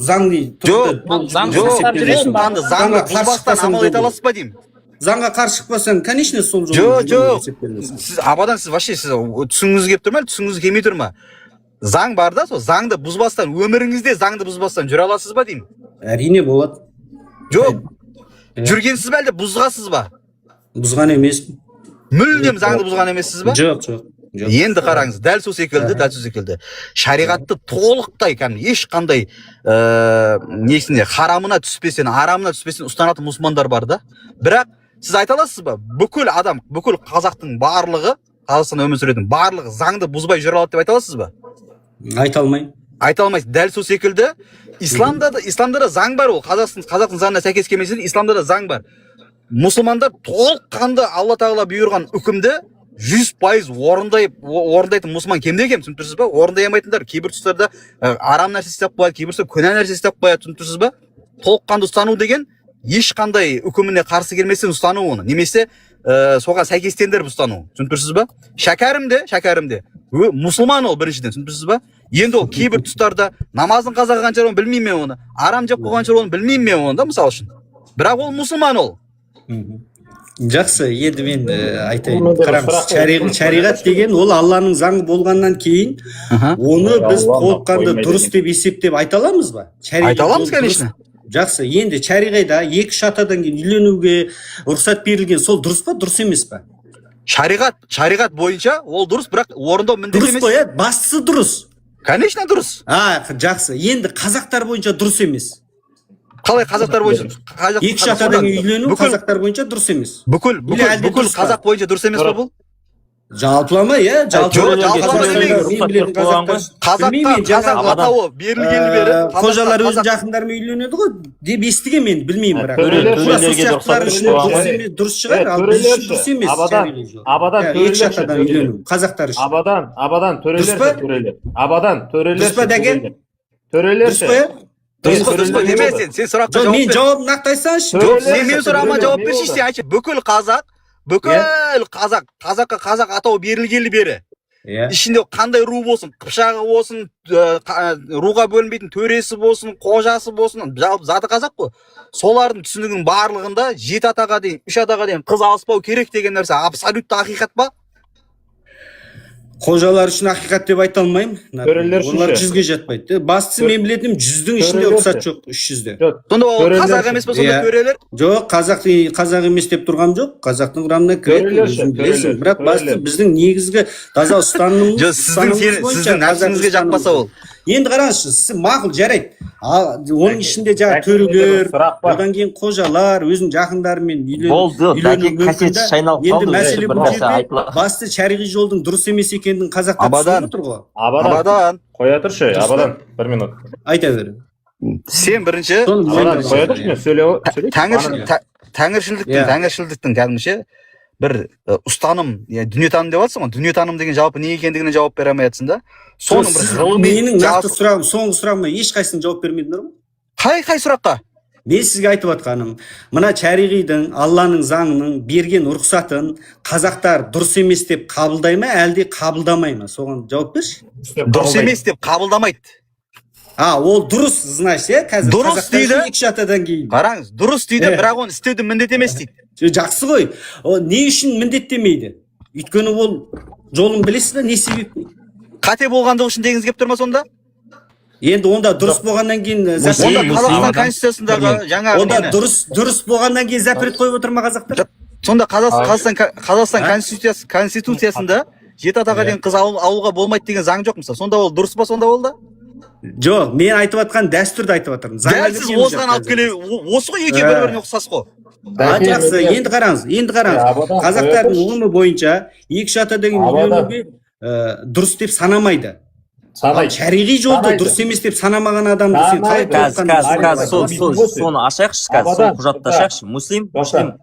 Speaker 6: заңды
Speaker 2: заңға бұзбастан амал ете аласыз ба деймін?
Speaker 6: Заңға қарсы шықпасаң, конечно, сол жолы.
Speaker 2: Жоқ. Сіз абадан сіз вообще түсіңіз келіп тұр ма, түсіңіз келмей тұр ма? Заң бар да, сол заңды бұзбастан, өміріңізде заңды бұзбастан жүре аласыз ба деймін?
Speaker 6: Әрине болады.
Speaker 2: Жоқ. Жүргенсіз бе әлде бұзғасыз ба?
Speaker 6: Бұзған емеспін.
Speaker 2: Мүлдем заңды бұзған емессіз ба?
Speaker 6: Жоқ.
Speaker 2: Енді қараңыз, дәл сол секілді. Шариғатты толықтай, ешқандай несіне харамына түспесен, арамына түспесен ұстанатын мұсылмандар бар да. Бірақ сіз айта аласыз ба? Бүкіл қазақтың барлығы, Қазақстанда өмір сүретін барлығы заңды бұзбай жүре алады деп айта аласыз ба?
Speaker 6: Айта алмаймын.
Speaker 2: Айта алмайсыз. Дәл сол секілді исламда да заң бар, ол қазақтың заңына сәйкес келмесе де исламда да заң бар. Мұсылмандар толыққанды Алла тағала бұйырған үкімді 100% орындайтын мұсылман кемде кем, түсініп тұрсыз ба? Орындай алмайтындар кейбір тұстарда арам нәрсе істеп қояды, кейбір тұстарда күнә нәрсе істеп қояды, түсініп тұрсыз ба? Толыққанды ұстану деген ешқандай үкіміне қарсы келместен ұстану оны, немесе соған сәйкестендіріп ұстану, түсініп тұрсыз ба? Шәкәрімде мұсылман ол біріншіден, түсініп тұрсыз ба? Енді ол кейбір тұстарда намазын қаза қылған шығар оны білмеймін мен оны, арам жеп қойған шығар оны білмеймін мен оны да, мысалы үшін. Бірақ ол мұсылман ол.
Speaker 6: Жақсы, енді мен айтайын. Қараңыз, шариғат деген ол Алланың заңы болғаннан кейін, оны біз толыққанды дұрыс деп есептеп айта аламыз ба?
Speaker 2: Айта аламыз, конечно.
Speaker 6: Жақсы, енді шариғайда 2-3 атадан кейін үйленуге рұқсат берілген, сол дұрыс па, дұрыс емес па?
Speaker 2: Шариғат бойынша ол дұрыс, бірақ орындау міндет емес.
Speaker 6: Дұрыс қоя, бастысы дұрыс.
Speaker 2: Конечно, дұрыс.
Speaker 6: Жақсы, енді қазақтар бойынша дұрыс емес.
Speaker 2: Қалай қазақтар бойынша?
Speaker 6: 2-3 атадан үйлену қазақтар бойынша дұрыс емес.
Speaker 2: Бүкіл қазақ бойынша дұрыс емес па бұл?
Speaker 6: Жалпылама, иә?
Speaker 2: Қазақ атауы берілгелі бері
Speaker 6: қожалар өзінің жақындарымен үйленеді ғой деп естіген, мен білмеймін, бірақ дұрыс шығар, ал біз үшін дұрыс емес.
Speaker 4: Абадан
Speaker 6: 2 атадан үйлену қазақтар үшін.
Speaker 4: Абадан төрелерші. Абадан төрелерші.
Speaker 2: Дұрыс па неме, сен сұраққа жауап бер.
Speaker 6: Мен жауабын нақты айтсаңшы.
Speaker 2: Мен сұрағыма жауап берші, сен айтшы. Бүкіл қазақ атауы берілгелі бері. Ішінде қандай ру болсын, қыпшағы болсын, руға бөлінбейтін төресі болсын, қожасы болсын, жалпы заты қазақ қой. Солардың түсінігінің барлығында 7 атаға дейін, 3 атаға дейін қыз алыспау керек деген нәрсе абсолютті ақиқат па?
Speaker 6: Қожалар үшін ақиқат деп айта алмаймын. Олар 100-ге жатпайды. Бастысы мен білетінім 100-дің ішінде рұқсат жоқ, 300-де.
Speaker 2: Сонда ол қазақ емес па сонда төрелер?
Speaker 6: Жоқ, қазақ емес деп тұрғам жоқ. Қазақтың құрамына кіреді. Бірақ басты біздің негізгі таза ұстанымымыз.
Speaker 2: Жоқ, сіздің нәпсіңізге жақпаса ол.
Speaker 6: Енді қараңызшы, мақұл, жарайды. Оның ішінде жаңа төрелер, одан кейін қожалар, өзінің жақындарымен үйлену мүмкін да. Енді мәселе бұл жерде басты шариғи жолдың дұрыс емес екендігін қазақтар түсініп отыр ғой.
Speaker 4: Абадан. Қоя тұршы, Абадан. 1 минут.
Speaker 6: Айта бер.
Speaker 2: Сен бірінші
Speaker 4: қоя тұршы, мен сөйлеу.
Speaker 2: Тәңіршілдіктің кәдімгіше бір ұстаным, дүниетаным деп жатсың ғой, дүниетаным деген жалпы не екендігіне жауап бере алмай жатсың да. Соның бір ғылыми
Speaker 6: менің нақты
Speaker 2: жалпы-
Speaker 6: сұрағым, соңғы сұрағыма ешқайсысына жауап бермедіңдер ғой.
Speaker 2: қай сұраққа?
Speaker 6: Мен сізге айтып жатқаным, мына шариғидің, Алланың заңының берген рұқсатын қазақтар дұрыс емес деп қабылдай ма, әлде қабылдамай ма? Соған жауап берші.
Speaker 2: Дұрыс емес деп қабылдамайды.
Speaker 6: Ол дұрыс, значит, қазір
Speaker 2: Дұрыс
Speaker 6: қазақтар
Speaker 2: дейді.
Speaker 6: үшін 2 атадан кейін.
Speaker 2: Қараңыз, дұрыс дейді, бірақ оны істеуді міндет емес дейді.
Speaker 6: Жақсы ғой. Не үшін міндеттемейді? Өйткені ол жолын білесіз бе, не себепті?
Speaker 2: Қате болғандығы үшін дегіңіз келіп тұр ма сонда?
Speaker 6: Енді онда дұрыс болғаннан кейін
Speaker 2: Онда
Speaker 6: запрет
Speaker 2: Қазақстан Конституциясындағы жаңа
Speaker 6: онда дұрыс болғаннан кейін запрет қойып отыр ма қазақтар?
Speaker 2: сонда Қазақстан Конституциясында 7 атаға дейін қыз алуға болмайды деген заң жоқ мысалы. Сонда ол дұрыс па сонда ол да?
Speaker 6: Жоқ, мен айтып жатқан дәстүрді айтып жатырмын.
Speaker 2: Дәл сіз осыдан алып келе, осы ғой екеуі бір-біріне ұқсас қой.
Speaker 6: Жақсы, енді қараңыз. Қазақтардың ұғымы бойынша 2 атадан кейін үйленуге дұрыс деп санамайды. Шариғи жолды дұрыс емес деп санамаған адамды сен қалай
Speaker 3: соны ашайықшы, қазір сол құжатты ашайықшы. Муслим,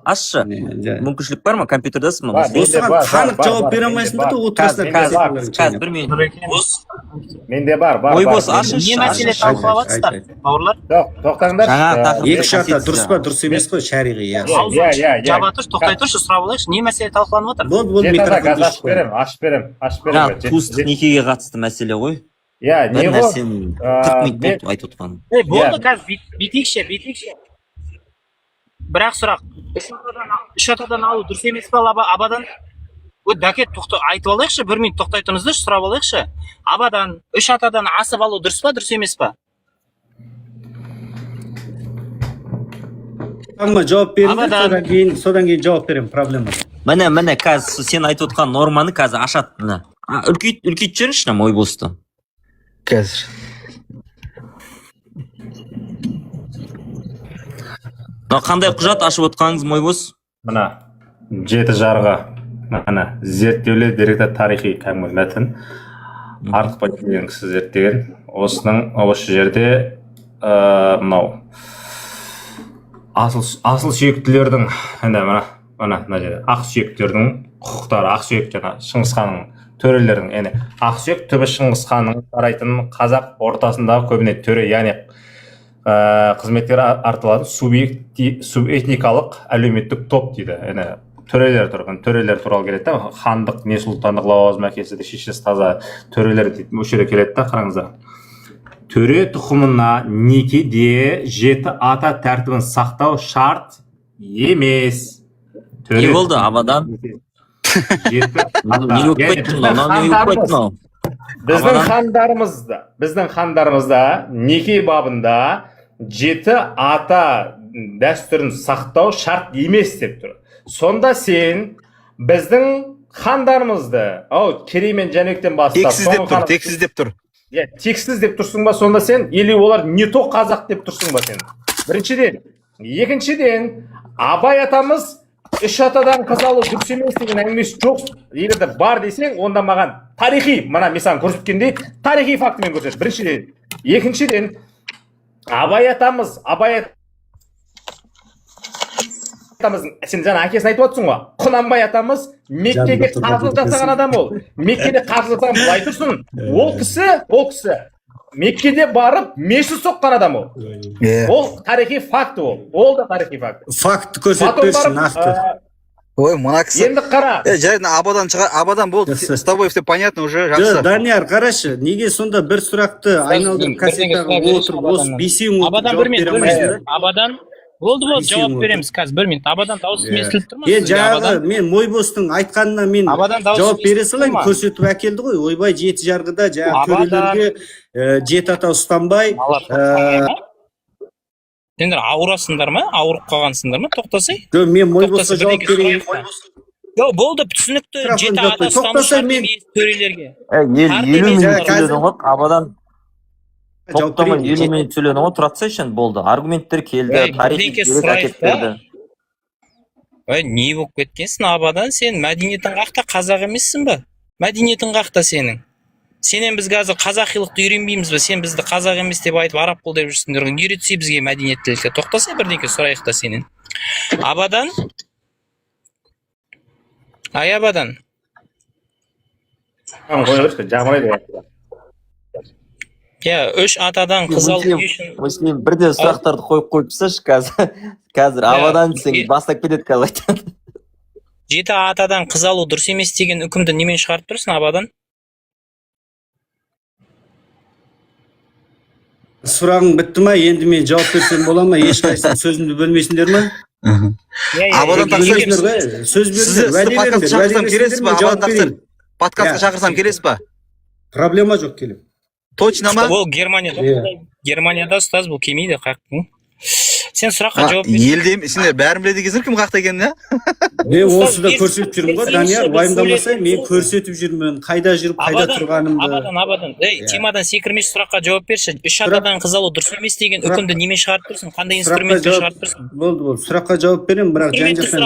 Speaker 3: ашшы. Мүмкіншілік бар ма? Компьютердасың ба?
Speaker 6: осыған қанық жауап бере алмайсыңдар да
Speaker 3: Қазір бір минут.
Speaker 4: Менде бар.
Speaker 3: Ойбос, ашыңызшы.
Speaker 5: Не мәселе талқылап жатсыздар, бауырлар?
Speaker 4: Тоқтаңдар.
Speaker 3: Жаңа тақырып.
Speaker 6: 2 ата дұрыс па, дұрыс емес қой шариғи.
Speaker 5: Жаба тұршы, тоқтай тұршы, сұрап алайықшы. Не мәселе талқыланып жатыр?
Speaker 6: Болды, микрофон
Speaker 4: Ашып берем.
Speaker 3: Туыстық некеге қатысты мәселе ғой.
Speaker 4: Не
Speaker 3: Бір
Speaker 4: ғой?
Speaker 3: нәрсені 40 минут болды айтып отқаным.
Speaker 5: Болды, қазір бүйтейікші. Бірақ сұрақ. 3 атадан алу дұрыс емес па абадан? Дәке, айтып алайықшы, 1 минут тоқтай тұрыңыздаршы, сұрап алайықшы. Абадан 3 атадан асып алу дұрыс па, дұрыс емес па?
Speaker 6: Жауап беріңдер, содан кейін жауап беремін, проблема.
Speaker 3: Міне, қазір сен айтып отқан норманы қазір ашады. Үлкейт жүрінші мой босты.
Speaker 2: Қазір.
Speaker 3: Қандай құжат ашып отқаныңыз мой бос?
Speaker 4: Мына 7 жарғы. Мына зерттеулер деректі тарихи кәдімгі мәтін. Артықбай деген кісі зерттеген. Осы жерде мынау асыл сүйектілердің мына жерде ақ сүйектердің құқықтары, ақ сүйек жаңа Шыңғыс ханның төрелердің, ақ сүйек түбі Шыңғыс ханның тарайтын қазақ ортасындағы көбіне төре, яғни қызметтері артылады субэтникалық әлеуметтік топ дейді. Төрелер туралы келеді, хандық не сұлтандық лауазым әкесі де шешесі таза төрелер дейді. Осы жерде келеді да, қараңыздар. Төре тұқымына некеде 7 ата тәртібін сақтау шарт емес.
Speaker 3: Не болды абадан?
Speaker 4: Біздің хандарымызда неке бабында 7 ата дәстүрін сақтау шарт емес деп тұр. Сонда сен біздің хандарымызды Керей мен Жәнібектен бастап
Speaker 2: тексіз деп тұр.
Speaker 4: Тексіз деп тұрсың ба сонда сен, или олар не то қазақ деп тұрсың ба сен? Біріншіден. Екіншіден, Абай атамыз 3 атадан қыз алу дұрыс емес деген әңгімесі жоқ. Егер де бар десең, онда маған тарихи, мына мен саған көрсеткендей тарихи фактімен көрсет. Біріншіден. Екіншіден, Абай атамыз, сен жаңа әкесін айтып отырсың ғой. Құнанбай атамыз Меккеге қаржылық жасаған адам ол. Меккеде қаржылық жасаған былай тұрсын. Ол кісі Меккеде барып мешіт соққан адам ол. Ол тарихи факт ол. Ол да тарихи факт.
Speaker 6: Факт көрсетпеші нақты.
Speaker 2: Ой, мына кісі.
Speaker 4: Енді қара.
Speaker 2: Абадан болды. С тобой все понятно уже, жақсы.
Speaker 6: Данияр, қарашы, неге сонда бір сұрақты айналдырып кассетаға отырып, осы бесеуің жауап бере алмайсыңдар?
Speaker 5: Абадан болды, жауап береміз қазір 1 минут. Абадан дауыс естіліп тұр ма?
Speaker 6: Жаңағы мен Мойбостың айтқанына мен жауап бере салайын, көрсетіп әкелді ғой. Ойбай 7 жарғыда жаңағы төрелерге 7 ата ұстанбай.
Speaker 5: Сендер ауырасыңдар ма? Ауырып қалғансыңдар ма? Тоқтасай.
Speaker 6: Мен Мойбостқа жауап берейін.
Speaker 5: Болды, түсінікті 7 ата ұстанбай төрелерге.
Speaker 3: Абадан тоқтамай 50 минут сөйледі ғой, тұратса үшін болды. Аргументтер келді, тарихи дерек әкеттерді.
Speaker 5: Не болып кеткенсің абадан, сен мәдениетін қақта қазақ емессің ба? Мәдениетін қақта сенің. Сенен біз қазір қазақилықты үйренбейміз ба? Сен бізді қазақ емес деп айтып араб қол деп жүрсіңдер. Үйретсе бізге мәдениеттілікке. Тоқтаса бірдеңке сұрайық та сенен. Абадан Аябадан.
Speaker 4: Қоя берші, жамырайды.
Speaker 5: Иә, 3 атадан қыз алу үшін.
Speaker 3: Муслим бірден сұрақтарды қойып тасташы қазір абадан десең бастап кетеді қазір айтады.
Speaker 5: 7 атадан қыз алу дұрыс емес деген үкімді немен шығарып тұрсың абадан?
Speaker 6: Сұрағың бітті ма? Енді мен жауап берсем бола ма? Ешқайсың сөзімді бөлмейсіңдер ма?
Speaker 2: Абадан тақсыр.
Speaker 6: Сөз
Speaker 2: Сізді подкастқа шақырсам келесіз ба? Абадан тақсыр. Подкастқа шақырсам келесіз ба?
Speaker 6: Проблема жоқ, келем.
Speaker 2: Точно ма?
Speaker 5: Ол Германияда ұстаз бұл келмейді қақың. Сен сұраққа жауап бер.
Speaker 2: Елде сендер бәрін біледі екенсіңдер кім қақта екенін, иә?
Speaker 6: Мен осы да көрсетіп жүрмін ғой, Данияр, уайымдамасай, мен көрсетіп жүрмін, қайда жүріп, қайда тұрғанымды.
Speaker 5: Абадан. Темадан секірмеш сұраққа жауап берші. 3 атадан қыз алу дұрыс емес деген үкімді немен шығарып тұрсың? Қандай инструментпен шығарып тұрсың?
Speaker 6: Болды. Сұраққа жауап беремін, бірақ жан-жақтан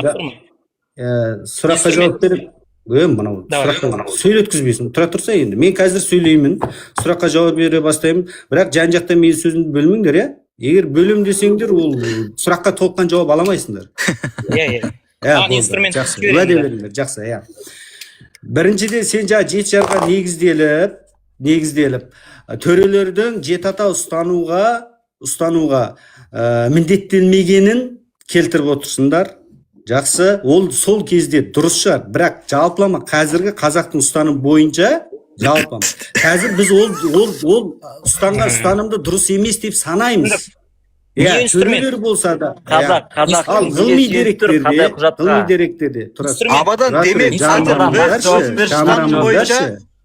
Speaker 6: сұраққа жауап беремін. Мынау сұрақтан сөйлеткізбейсің. Тұра тұрса енді. Мен қазір сөйлеймін, сұраққа жауап бере бастаймын, бірақ жан-жақтан менің сөзімді бөлмеңдер, иә? Егер бөлім десеңдер, ол сұраққа толыққан жауап аламайсыңдар.
Speaker 5: Иә.
Speaker 6: Жақсы, уәде беріңдер, жақсы, иә. Біріншіден сен жаңа 7 жарға негізделіп, төрелердің 7 ата ұстануға міндеттелмегенін келтіріп отырсыңдар. Жақсы, ол сол кезде дұрыс шығар, бірақ жалпылама қазіргі қазақтың ұстанымы бойынша жалпылама. Қазір біз ол ұстанған ұстанымды дұрыс емес деп санаймыз. Иә, төрелер болса да.
Speaker 3: Қазақ
Speaker 6: ғылыми деректерде тұрады.
Speaker 2: Абадан демек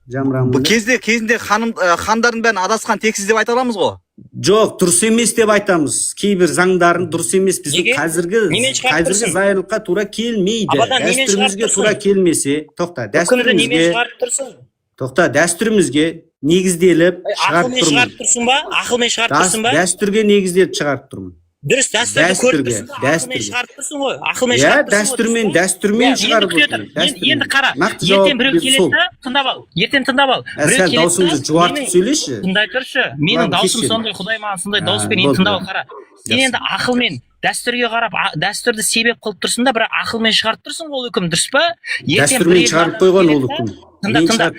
Speaker 6: Жамырам.
Speaker 2: кезінде хандардың бәрін адасқан тексіз деп айта аламыз ғой.
Speaker 6: Жоқ, дұрыс емес деп айтамыз. Кейбір заңдарын дұрыс емес, біздің қазіргі зайырлыққа тура келмейді. Дәстүрімізге тура келмесе, дәстүрімізге негізделіп шығарып тұрмын. Дәстүрге негізделіп шығарып тұрмын.
Speaker 5: Дұрыс, дәстүрді көріп тұрсың ғой, ақылмен шығарып тұрсың ғой. Ақылмен шығарып тұрсың.
Speaker 6: Дәстүрмен шығарып отырмын.
Speaker 5: Енді қара, ертең біреу келеді да, тыңдап ал.
Speaker 6: Сәл даусыңды жуартып сөйлеші.
Speaker 5: Тыңдай тұршы, менің даусым сондай, Құдай маған сондай дауыспен енді тыңдап ал, қара. Сен енді ақылмен дәстүрге қарап, дәстүрді себеп қылып тұрсың да, бірақ ақылмен шығарып тұрсың ол үкім, дұрыс па?
Speaker 6: Дәстүрмен шығарып қойған ол үкім.
Speaker 5: Тыңда,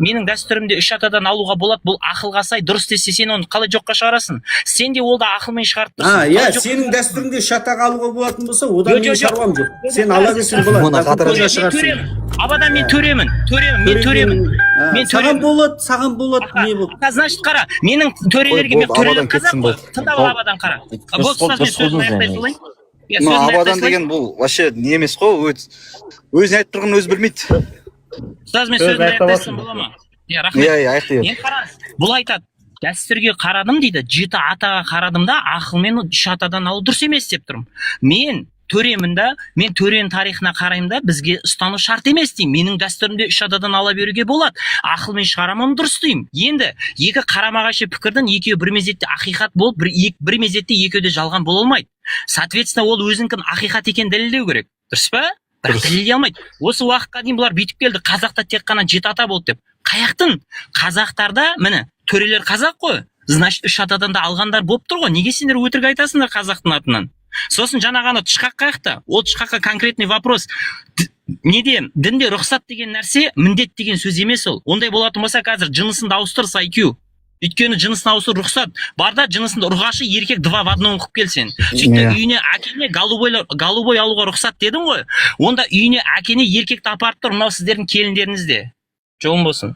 Speaker 5: менің дәстүрімде 3 атадан алуға болады, бұл ақылға сай дұрыс десе сен оны қалай жоққа шығарасың? Сен де ол да ақылмен шығарып тұрсың.
Speaker 6: Иә, сенің дәстүріңде 3 атаға алуға болатын болса, одан мен шаруам жоқ. Сен ала берсең болады.
Speaker 5: Абадан мен төремін.
Speaker 6: Саған болады, не болды?
Speaker 5: Значит, қара, менің төрелерге төрелер қазақ қой. Тыңдап ал абадан қара.
Speaker 2: Абадан деген бұл вообще не емес қой, өзін айтып тұрғанын өзі білмейді.
Speaker 5: Ұстаз, мен сөзін аяқтайсың бола ма? Иә, рахмет.
Speaker 2: Аяқтай.
Speaker 5: Мен қара, бұл айтады, дәстүрге қарадым дейді, 7 атаға қарадым да, ақылмен 3 атадан алу дұрыс емес деп тұрмын. Мен төремін да, мен төренің тарихына қараймын да, бізге ұстану шарт емес деймін. Менің дәстүрімде 3 атадан ала беруге болады. Ақылмен шығарамын дұрыс деймін. Енді екі қарама-қайшы пікірдің екеуі бір мезетте ақиқат болып, бір мезетте екеуі де жалған бола алмайды. Соответственно, ол өзінікін ақиқат екенін дәлелдеу керек. Дұрыс па? Бірақ дәлелдей алмайды. Осы уақытқа дейін бұлар бүйтіп келді, қазақта тек қана 7 ата болды деп. Қаяқтың? Қазақтарда, міне, төрелер қазақ қой. Значит, 3 атадан да алғандар болып тұр ғой. Неге сендер өтірік айтасыңдар қазақтың атынан? Сосын жаңа ғана тышқақ қаяқта. Ол тышқаққа конкретный вопрос. Дінде рұқсат деген нәрсе міндет деген сөз емес ол. Ондай болатын болса қазір жынысында ауыстырса IQ. Өйткені жынысын ауыстыру рұқсат. Барда жынысында ұрғашы еркек 2 в 1 қып келсен. Сөйтті үйіне әкене голубой алуға рұқсат дедің ғой. Онда үйіне әкене еркекті апарып тұр, мынау сіздердің келіндеріңізде. Жолың болсын.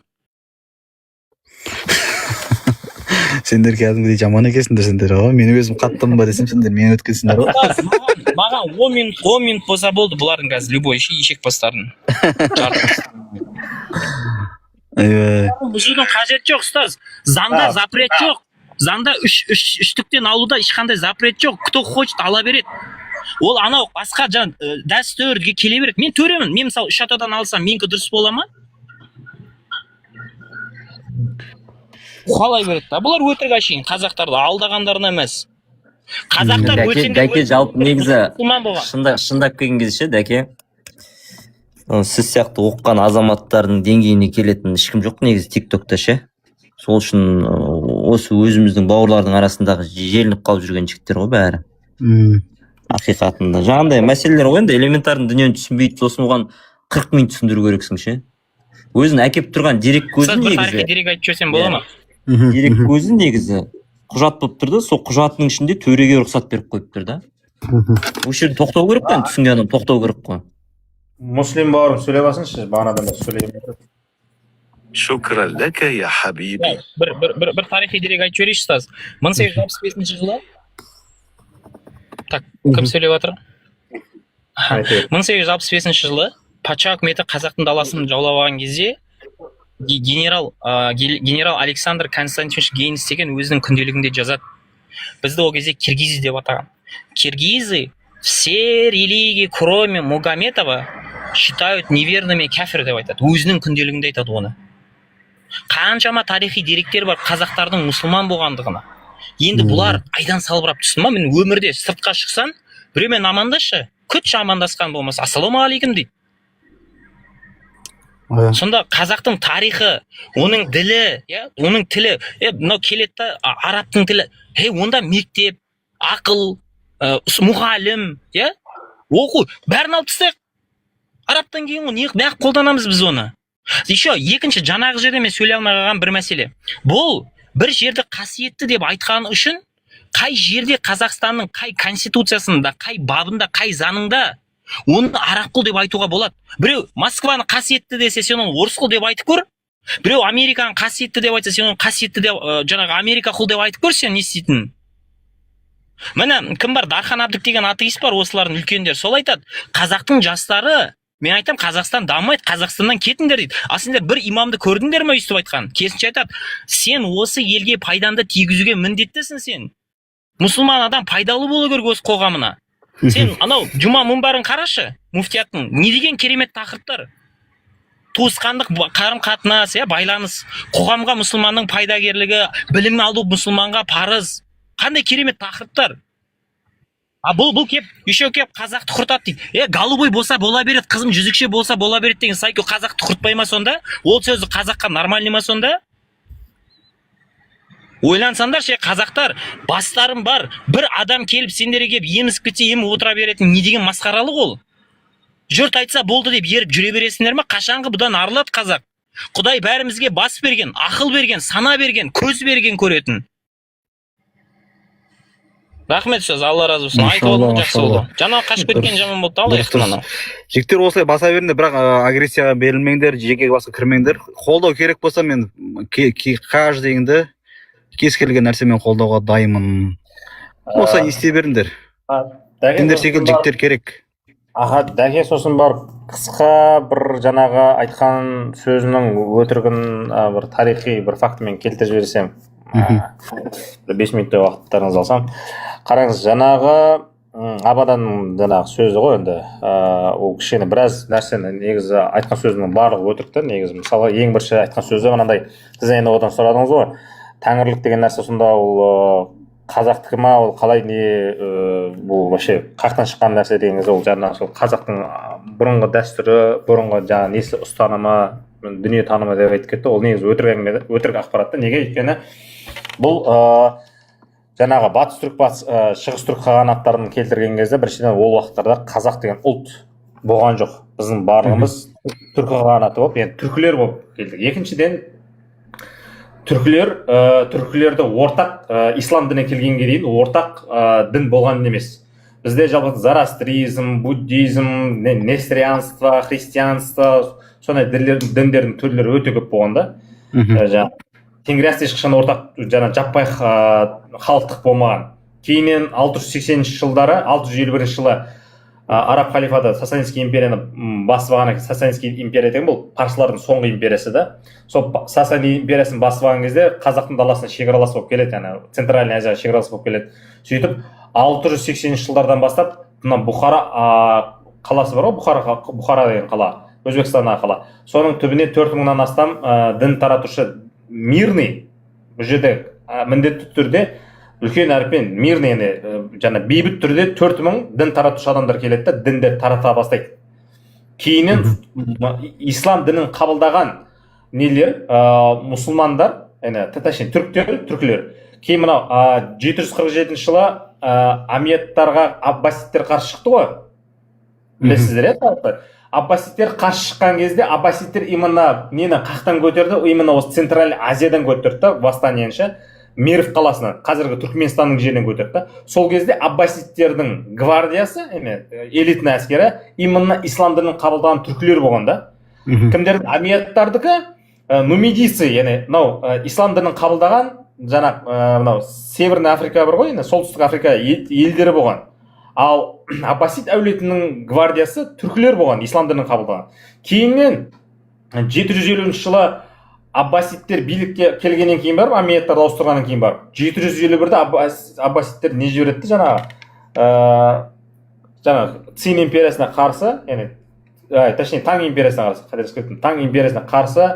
Speaker 2: Сендер кәдімгідей жаман екенсіңдер сендер, мен өзім қаттым ба десем, сендер мен өткенсіңдер ғой.
Speaker 5: Маған 10 минут болса болды бұлардың қазір любой ешек бастарын. Бұзудың қажет жоқ, ұстаз. Заңда запрет жоқ. Заңда үштіктен алуда ешқандай запрет жоқ. Кто хочет ала береді. Ол анау басқа дәстүрге келе береді. Мен төремін. Мен мысалы 3 атадан алсам, менікі дұрыс бола ма? Қалай береді да? Бұлар өтірік ашейін. Қазақтарды алдағандарына емес. Қазақтар
Speaker 3: Дәке жалпы негізі шындап келген кезде ше, Дәке. Сіз сияқты оқыған азаматтардың деңгейіне келетін ешкім жоқ негізі тиктокта ше. Сол үшін осы өзіміздің бауырлардың арасындағы желініп қалып жүрген жігіттер ғой бәрі. Ақиқатында. Жаңағындай мәселелер ғой енді элементарный дүниені түсінбейді, сосын оған 40 минут түсіндіру керексің ше. Өзін әкеп тұрған дерек көзі
Speaker 5: бір тарихи
Speaker 3: негізі.
Speaker 5: дерек айтып жіберсем бола ма?
Speaker 3: Дерек көзі негізі құжат болып тұр да, сол құжатының ішінде төреге рұқсат беріп қойып тұр да. Осы жерде тоқтау керек қой, түсінген адам тоқтау керек қой.
Speaker 4: Муслим бауырым сөйлеп алсыншы, бағанадан да сөйлеймін.
Speaker 7: شكرا لك يا حبيبي.
Speaker 5: бір тарихи дерек айтып жіберейінші ұстаз. 1865 жылы так, кім сөйлеп жатыр? 1865 жылы патша үкіметі қазақтың даласын жаулап алған кезде генерал Александр Константинович Гейнс деген өзінің күнделігінде жазады. Бізді ол кезде киргизы деп атаған. Киргизы все религии, кроме Магометова, считают неверными кафир деп айтады. Өзінің күнделігінде айтады оны. Қаншама тарихи деректер бар қазақтардың мұсылман болғандығына. Енді бұлар айдан салбырап түсін ма? Мен өмірде сыртқа шықсан, біреумен амандашы, күтші амандасқан болмаса, ассалаумағалейкум дейді. Сонда қазақтың тарихы, оның ділі, оның тілі, мынау келеді арабтың тілі, онда мектеп, ақыл, мұғалім, оқу, бәрін алып тастайық. Арабтан кейін неғып қолданамыз біз оны? Еще екінші жаңағы жерде мен сөйлей алмай қалған бір мәселе. Бұл бір жерді қасиетті деп айтқан үшін қай жерде Қазақстанның қай конституциясында, қай бабында, қай заңында оны араққұл деп айтуға болады. Біреу Москваны қасиетті десе, сен оны орысқұл деп айтып көр. Біреу Американы қасиетті деп айтса, сен оны қасиетті деп, жаңағы Америка құл деп айтып көр, сен не істейтін? Міне, кім бар? Дархан Абдық деген атеист бар, осылардың үлкендер. Сол айтады, қазақтың жастары, мен айтам, Қазақстан дамымайды, Қазақстаннан кетіңдер дейді. А сендер бір имамды көрдіңдер ме өйстіп айтқан? Керісінше айтады, сен осы елге пайданды тигізуге міндеттісің сен. Мұсылман адам пайдалы болу керек осы қоғамына. Сен анау жұма мұнбарын қарашы, муфтияттың не деген керемет тақырыптар. Туысқандық қарым-қатынас, байланыс, қоғамға мұсылманның пайдагерлігі, білім алу мұсылманға парыз. Қандай керемет тақырыптар. Бұл кеп, еще кеп қазақты құртады дейді. Голубой болса бола береді, қызым жүзікше болса бола береді деген сайко қазақты құртпай ма сонда? Ол сөзі қазаққа нормальный ма сонда? Ойлансаңдар ше, қазақтар, бастарым бар, бір адам келіп сендерге кеп емізіп кетсе еміп отыра беретін не деген масқаралық ол? Жұрт айтса болды деп еріп жүре бересіңдер ме? Қашанғы бұдан арылады қазақ? Құдай бәрімізге бас берген, ақыл берген, сана берген, көз берген көретін. Рахмет сөз, Алла разы болсын. Айтып олың жақсы болды. Жаңа қашып кеткен жаман болды, алайықтың.
Speaker 2: Жігіттер осылай баса беріңдер, бірақ агрессияға берілмеңдер, жеке басқа кірмеңдер. Қолдау керек болса мен каждыйыңды кез келген нәрсемен қолдауға дайынмын. Осылай істей беріңдер. Сендер секілді жігіттер керек.
Speaker 4: Дәке, сосын бар қысқа бір жаңағы айтқан сөзінің өтірігін бір тарихи бір фактімен келтіріп жіберсем. 5 минуттай уақыттарыңызды алсам. Қараңыз, жаңағы Абадан жаңағы сөзі ғой енді. Ол кішкене біраз нәрсені негізі айтқан сөзінің барлығы өтірікті. Негізі мысалы ең бірінші айтқан сөзі мынандай, сіз енді одан сұрадыңыз ғой. Тәңірлік деген нәрсе сонда ол қазақтікі ма, ол қалай не, бұл вообще қақтан шыққан нәрсе дегеніңіз, ол жаңағы сол қазақтың бұрынғы дәстүрі, бұрынғы жаңағы несі ұстанымы, дүние танымы деп айтып кетті. Ол негізі өтірік ақпаратты. Неге? Өйткені бұл жаңағы батыс түрік, шығыс түрік қағанаттарын келтірген кезде біріншіден ол уақыттарда қазақ деген ұлт болған жоқ. Біздің барлығымыз түркі қағанаты болып, енді түркілер болып келдік. Екіншіден түркілерді ортақ ислам дініне келгенге дейін ортақ дін болған емес. Бізде жалпы зарастризм, буддизм, нестрианство, христианство, сондай діндердің түрлері өте көп болғанда. Тенгриясты ешқашан ортақ жаппай халықтық болмаған. Кейіннен 680 жылдары, 651 жылы араб халифаты Сасанинский империяны басып алған. Сасанинский империя деген бұл парсылардың соңғы империясы да. Сол Сасани империясын басып алған кезде қазақтың даласына шекаралас болып келеді, Центральный Азияға шекаралас болып келеді. Сөйтіп 680 жылдардан бастап мына Бұхара қаласы бар ғой, Бұхара деген қала, Өзбекстандағы қала. Соның түбіне 4000-нан астам дін таратушы мирный, бұл жерде міндетті түрде үлкен әріппен мирный, жаңа бейбіт түрде 4000 дін таратушы адамдар келеді, діндер тарата бастайды. Кейіннен ислам дінін қабылдаған нелер, мұсылмандар, түркілер, кейін мынау 747 жылы амиядтарға аббасидтер қарсы шықты ғой. Білесіздер, иә? Аббасидтер қарсы шыққан кезде аббасидтер именно нені қақтан көтерді, именно осы Центральный Азиядан көтерді, восстаниені Мерв қаласынан, қазіргі Түркменстанның жерінен көтерді. Сол кезде аббасидтердің гвардиясы, элитный әскері, именно ислам дінін қабылдаған түркілер болған да. Кімдер? Амиядтардікі нумидийцы, яғни ислам дінін қабылдаған жаңа Северный Африка бар ғой, солтүстік Африка елдері болған. Ал аббасид әулетінің гвардиясы түркілер болған, ислам дінін қабылдаған. Кейіннен 750 жылы аббасидтер билікке келгеннен кейін барып, амиядтарды ауыстырғаннан кейін барып, 751-де аббасидтер не жіберетті жаңағы Цин империясына қарсы, точнее Таң империясына қарсы, қателеспеппін, Таң империясына қарсы,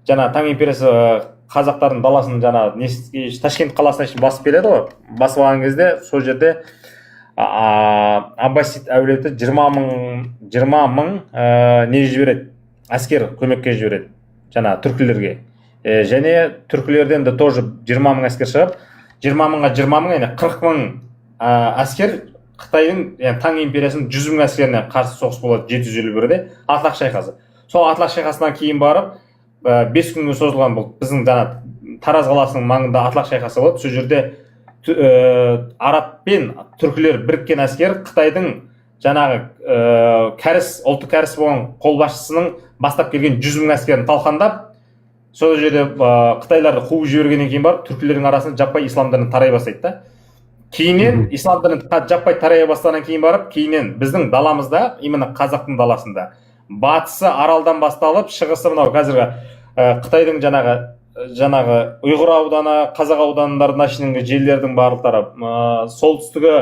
Speaker 4: жаңағы Таң империясы қазақтардың даласын Ташкент қаласына басып келеді ғой. Басып алған кезде сол жерде аббасид әулеті 20 мың не жібереді, әскер көмекке жібереді жаңа түркілерге. Және түркілерден де тоже 20 мың әскер шығып, 20 мыңға 40 мың әскер Қытайдың, Таң империясының 100 мың әскеріне қарсы соғыс болады 751-де, Атлах шайқасы. Сол Атлах шайқасынан кейін барып, 5 күнге созылған бұл біздің Тараз қаласының маңында Атлах шайқасы болады. Сол жерде араб пен түркілер біріккен әскер Қытайдың жаңағы ұлттық кәріс болған қолбасшысының бастап келген 100 мың әскерін талқандап, сол жерде Қытайларды қуып жібергеннен кейін барып, түркілердің арасында жаппай ислам діні тарай бастайды да. Кейіннен ислам діні жаппай тарай бастағаннан кейін барып, кейіннен біздің даламызда, именно қазақтың даласында, батысы Аралдан басталып, шығысы мынау қазіргі Қытайдың жаңағы Ұйғыр ауданы, Қазақ аудандарына шейінгі жерлердің барлықтары, солтүстігі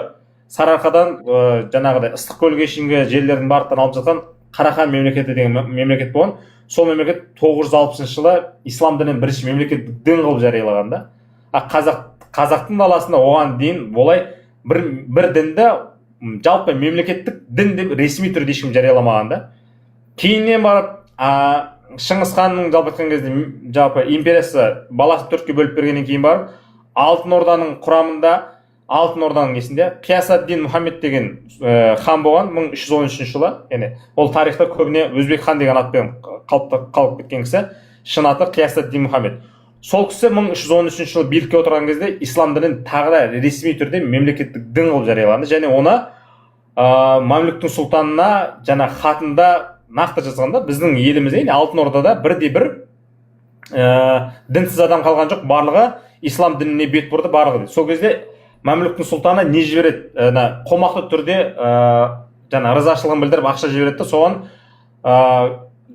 Speaker 4: Сарыарқадан жаңағыдай Ыстықкөлге шейінгі жерлердің барлықтарын алып жатқан Қарахан мемлекеті деген мемлекет болған. Сол мемлекет 960 жылы ислам дінін бірінші мемлекеттік дін қылып жариялаған да. Қазақтың даласында оған дейін болай бір дінді жалпы мемлекеттік дін деп ресми түрде ешкім жарияламаған да. Кейіннен барып Шыңғыс ханның жалпы айтқан кезде жалпы империясы баласы төртке бөліп бергеннен кейін барып, Алтын Орданың құрамында, Алтын Орданың несінде Қиясат-дин Мұхаммед деген хан болған 1313 жылы. Яғни ол тарихта көбіне Өзбек хан деген атпен қалып кеткен кісі, шын аты Қиясат-дин Мұхаммед. Сол кісі 1313 жылы билікке отырған кезде ислам дінін тағы да ресми түрде мемлекеттік дін қылып жарияланды, және оны Мамлюктің сұлтанына жаңа хатында нақты жазғанда біздің елімізде Алтын Ордада бірде-бір дінсіз адам қалған жоқ, барлығы ислам дініне бет бұрды, барлығы. Сол кезде Мамлюктің сұлтаны не жібереді, қомақты түрде жаңа ризашылығын білдіріп ақша жібереді, соған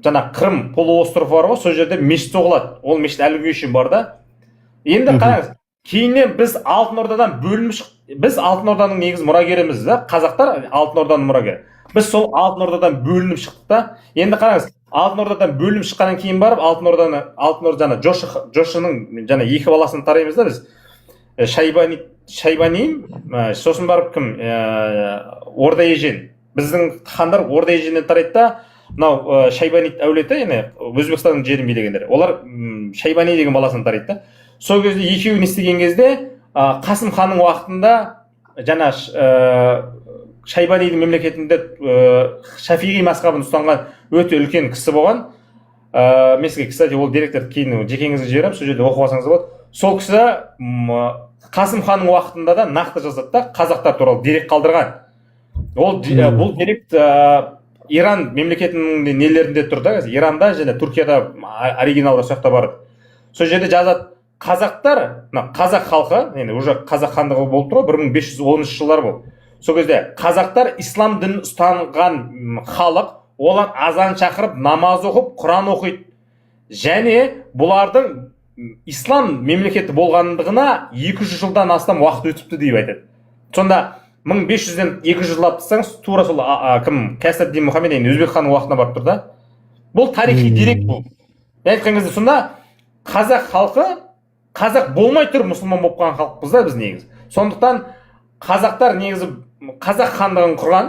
Speaker 4: жаңа Қырым полуостровы бар ғой, сол жерде мешіт соғылады. Ол мешіт әлі күнге шейін бар да. Енді қараңыз, кейіннен біз Алтын Ордадан бөлініп шықтық. Біз Алтын Орданың негіз мұрагеріміз да, қазақтар Алтын Орданың мұрагері. Біз сол Алтын Ордадан бөлініп шықтық та. Енді қараңыз, Алтын Ордадан бөлініп шыққаннан кейін барып, Алтын Орданы Жошының жаңа екі баласын тараймыз да біз. Шайбани, сосын барып кім? Орда Ежен. Біздің хандар Орда Еженнен тарайды да, мынау Шайбани әулеті, Өзбекстанның жерін билегендер. Олар Шайбани деген баласын тарайды да. Сол кезде екеуін естіген кезде Қасым ханның уақытында жаңа Шайбанидің мемлекетінде Шафиғи мазхабын ұстанған өте үлкен кісі болған. Мен сізге, кстати, ол деректерді кейін жекеңізге жіберемін, сол жерде оқып алсаңыз болады. Сол кісі Қасым ханның уақытында да нақты жазады да, қазақтар туралы дерек қалдырған. Бұл дерек Иран мемлекетінің нелерінде тұр да, Иранда және Түркияда оригиналдар сояқта бар. Сол жерде жазады, қазақтар, қазақ халқы, енді уже қазақ хандығы болып тұр, 1510 жылдар бұл. Сол кезде қазақтар ислам дінін ұстанған халық, олар азан шақырып, намаз оқып, Құран оқиды. Және бұлардың ислам мемлекеті болғандығына 200 жылдан астам уақыт өтіпті деп айтады. Сонда 1500-ден 200 жыл аптысаңыз, тура сол Қиясат-дин Мұхаммед Өзбек ханның уақытына барып тұр да. Бұл тарихи дерек бұл. Айтқан кезде сонда қазақ халқы, қазақ болмай тұр мұсылман болып қалған халықпыз да біз негізі. Сондықтан қазақтар негізі қазақ хандығын құрған,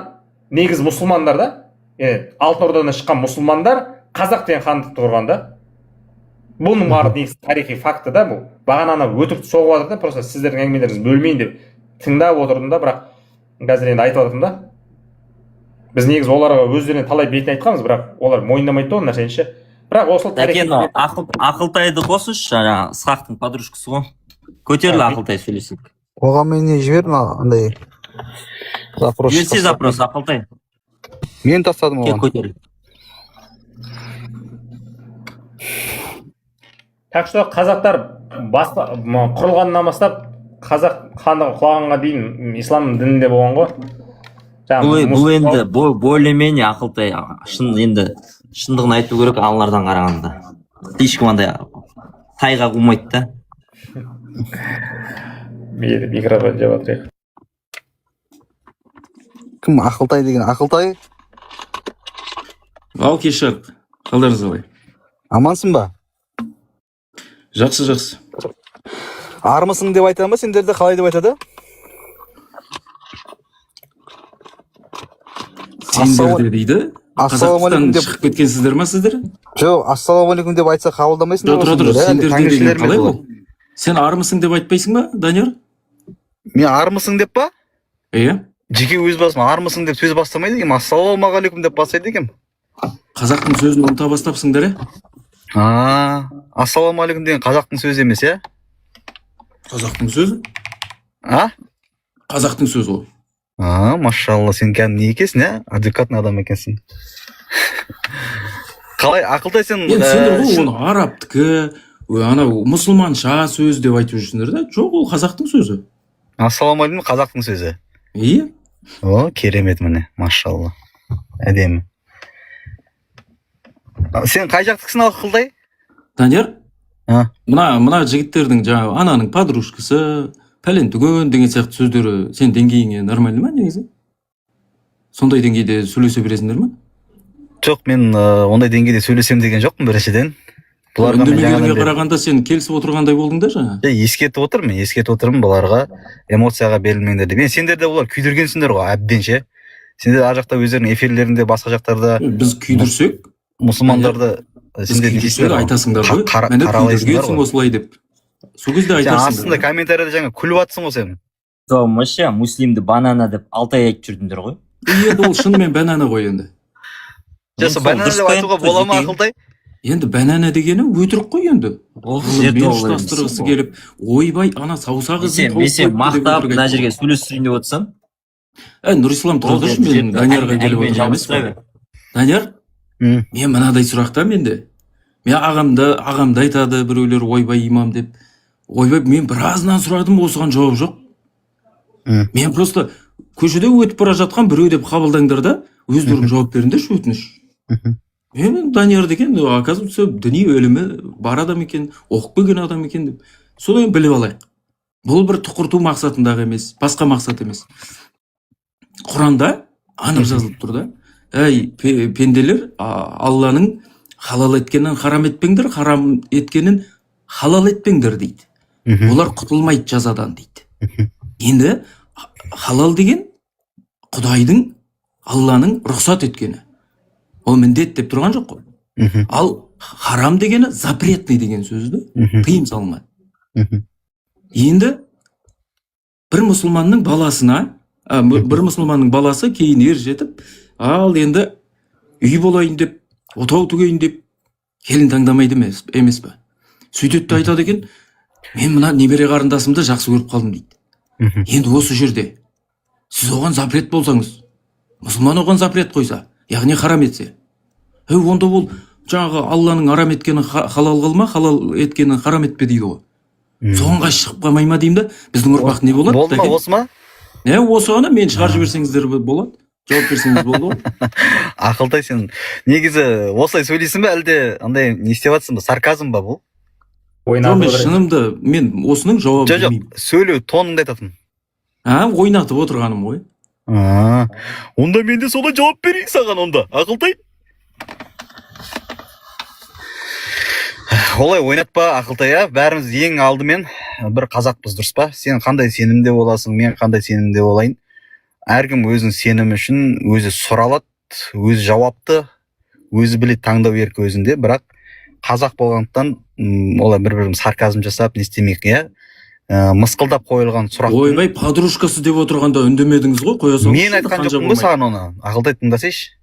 Speaker 4: негізі мұсылмандар да, Алтын Ордадан шыққан мұсылмандар қазақ деген хандықты құрған да. Бұның бары негізі тарихи факты да бұл. Бағананы өтірікті соғып жатыр да, просто сіздердің әңгімелеріңізді бөлмейін деп тыңдап отырдым да, бірақ қазір енді айтып жатырмын да. Біз негізі оларға өздеріне талай бетін айтқанбыз, бірақ олар мойындамайды да ол нәрсені ше. Бірақ осы тарихи
Speaker 3: Ақылтайды қосыңызшы, жаңағы Ысқақтың подружкасы ғой. Көтеріл Ақылтай сөйлесейік.
Speaker 2: Оған мен не жібердім андай запрос.
Speaker 3: Жіберсе запрос Ақылтай.
Speaker 2: Мен тастадым
Speaker 3: Кел
Speaker 2: оған.
Speaker 3: көтеріл.
Speaker 4: Так что қазақтар құрылғаннан бастап қазақ хандығы құлағанға дейін ислам дінінде болған ғой.
Speaker 3: Бұл енді более-менее Ақылтай енді шындығын айту керек аналардан қарағанда. Ешкім андай тайға қумайды да.
Speaker 4: Микрофон жеп отырайық.
Speaker 2: Кім Ақылтай деген? Ақылтай?
Speaker 8: Ал кешір, қалдарыңыз қалай?
Speaker 2: Амансың ба?
Speaker 8: Жақсы.
Speaker 2: Армысың деп айтады ма, сендерді қалай деп айтады?
Speaker 8: Сендерде дейді. Қазақстан шығып кеткенсіздер ма сіздер?
Speaker 2: Жоқ, ассалаумағалейкум деп айтса қабылдамайсыңдар.
Speaker 8: Тұр, сендерде деген қалай бұл? Сен армысың деп айтпайсың ба, Данияр?
Speaker 2: Мен армысың деп па?
Speaker 8: Иә.
Speaker 2: Жеке өз басым армысың деп сөз бастамайды екенмін, ассалаумағалейкум деп бастайды екенмін.
Speaker 8: Қазақтың сөзін ұмыта бастапсыңдар,
Speaker 2: иә? Ассалаумағалейкум деген қазақтың сөзі емес, иә?
Speaker 8: Қазақтың сөзі? Қазақтың сөзі ол.
Speaker 2: Машалла, сен кәдімгі не екенсің, иә? Адекватный адам екенсің. Қалай, Ақылтай сен...
Speaker 8: Енді сендер ғой оны арабтікі, анау мұсылманша сөз деп айтып жүрсіңдер да? Жоқ, ол қазақтың сөзі.
Speaker 2: Ассалаумағалейкум қазақтың сөзі.
Speaker 8: Иә.
Speaker 2: О, керемет міне, машалла. Әдемі. Сен қай жақтықсың Ақылтай?
Speaker 8: Данияр? Мына жігіттердің жаңағы ананың подружкасы, пәлен түген деген сияқты сөздері сен деңгейіңе нормальный ма негізі? Сондай деңгейде сөйлесе бересіңдер ма?
Speaker 2: Жоқ, мен ондай деңгейде сөйлесем деген жоқпын біріншіден.
Speaker 8: Үндемегенге қарағанда сен келісіп отырғандай болдың да жаңа.
Speaker 2: Ескертіп отырмын бұларға, эмоцияға берілмеңдер деп. Сендерде олар күйдіргенсіңдер ғой, әбденше. Сендер ар жақта өздерінің эфирлерінде, басқа жақтарда
Speaker 8: біз күйдірсек,
Speaker 2: мұсылмандарды
Speaker 8: айтасыңдар ғой. Мені күйдіргенсің осылай деп. Сол кезде айтасың.
Speaker 2: Астында комментарияда жаңа күліп атсың ғой сен.
Speaker 3: Мысша, муслимді банана деп Алтай айтып жүрдіңдер ғой.
Speaker 8: Енді ол шынымен банана ғой енді.
Speaker 2: Жасы банана деп айтуға бола ма Ақылтай?
Speaker 8: Енді банана дегені өтірік қой енді. Мен ұштастырғысы келіп, ойбай, ана саусағы
Speaker 3: Мен мақтап, мына жерге сөйлестірейін деп отырсам.
Speaker 8: Нұрислам тұрғыш, мен Даниярға келіп отырған емес па? Данияр, мен мынадай сұрақта менде. Мен ағамды айтады біреулер ойбай имам деп. Ойбай, мен біразынан сұрадым, осыған жауап жоқ. Мен просто көшеде өтіп бара жатқан біреу деп қабылдаңдар да, өздерің жауап беріңдерші, өтініш. Мен Данияр деген, оказывается, діни өлімі бар адам екен, оқып келген адам екен деп. Содан біліп алайық. Бұл бір тұқырту мақсатындағы емес, басқа мақсат емес. Құранда анық жазылып тұр да. Пенделер, Алланың халал еткенін харам етпеңдер, харам еткенін халал етпеңдер дейді. Олар құтылмайды жазадан дейді. Енді халал деген Құдайдың, Алланың рұқсат еткені. Ол міндет деп тұрған жоқ қой. Ал харам дегені запретный деген сөзді тыйым салма. Енді бір мұсылманның баласы кейін ер жетіп, ал енді үй болайын деп, отау түгейін деп, келін таңдамайды емес па? Сөйтетті айтады екен, мен мына небере қарындасымды жақсы көріп қалдым дейді. Енді осы жерде сіз оған запрет болсаңыз, мұсылман оған запрет қойса, яғни харам етсе, онда ол жаңағы Алланың харам еткенін халал қылма, халал еткенін харам етпе дейді ғой. Соған қайшы шығып қалмай ма деймін да, біздің ұрпақ не болады?
Speaker 2: Болды ма, осы ма?
Speaker 8: Осы ғана, мен шығарып жіберсеңіздер болады, жауап берсеңіз болды ғой.
Speaker 2: Ақылтай, сен негізі осылай сөйлейсің ба, әлде андай не істеп жатсың ба, сарказм ба бұл?
Speaker 8: Мен шынымды, мен осының жауабы білмеймін.
Speaker 2: Жоқ, сөйлеу тоныңды айтатын.
Speaker 8: Ойнатып отырғаным ғой.
Speaker 2: Онда мен де солай жауап берейін саған онда, Ақылтай. Олай ойнатпа Ақылтай, бәріміз ең алдымен бір қазақпыз, дұрыс па? Сен қандай сенімде боласың, мен қандай сенімде болайын. Әркім өзінің сенімі үшін өзі сұралады, өзі жауапты, өзі білет таңдау еркі өзінде, бірақ қазақ болғандықтан олар бір-бірін сарказм жасап, не істемейік, иә. Мысқылдап қойылған сұрақ.
Speaker 8: Ойбай, подружкасы деп отырғанда үндемедіңіз ғой, қоя салыңызшы.
Speaker 2: Мен айтқан жоқпын ғой саған оны. Ақылтай тыңдасайшы.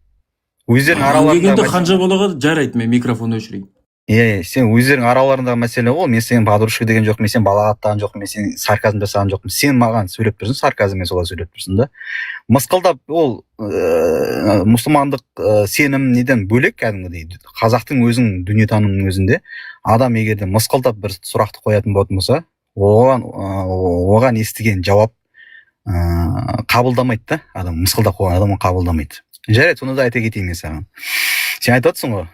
Speaker 2: Өздерің араларында
Speaker 8: дегенде қанша балаға жарайды, мен микрофон өшірейін.
Speaker 2: Иә, сен өздерің араларындағы мәселе ғой. Мен сен подружка деген жоқпын, мен сен балаға аттаған жоқпын, мен сен сарказм жасаған жоқпын. Сен маған сөйлеп тұрсың, сарказммен солай сөйлеп тұрсың да. Мысқылдап ол мұсылмандық сенім неден бөлек кәдімгідей. Қазақтың өзінің дүниетанымының өзінде адам егерде мысқылдап бір сұрақты қоятын болатын болса, оған естіген жауап қабылдамайды да. Адам мысқылдап қойған адам қабылдамайды. Жарайды, соны да айта кетейін мен саған. Сен айтып отырсың ғой,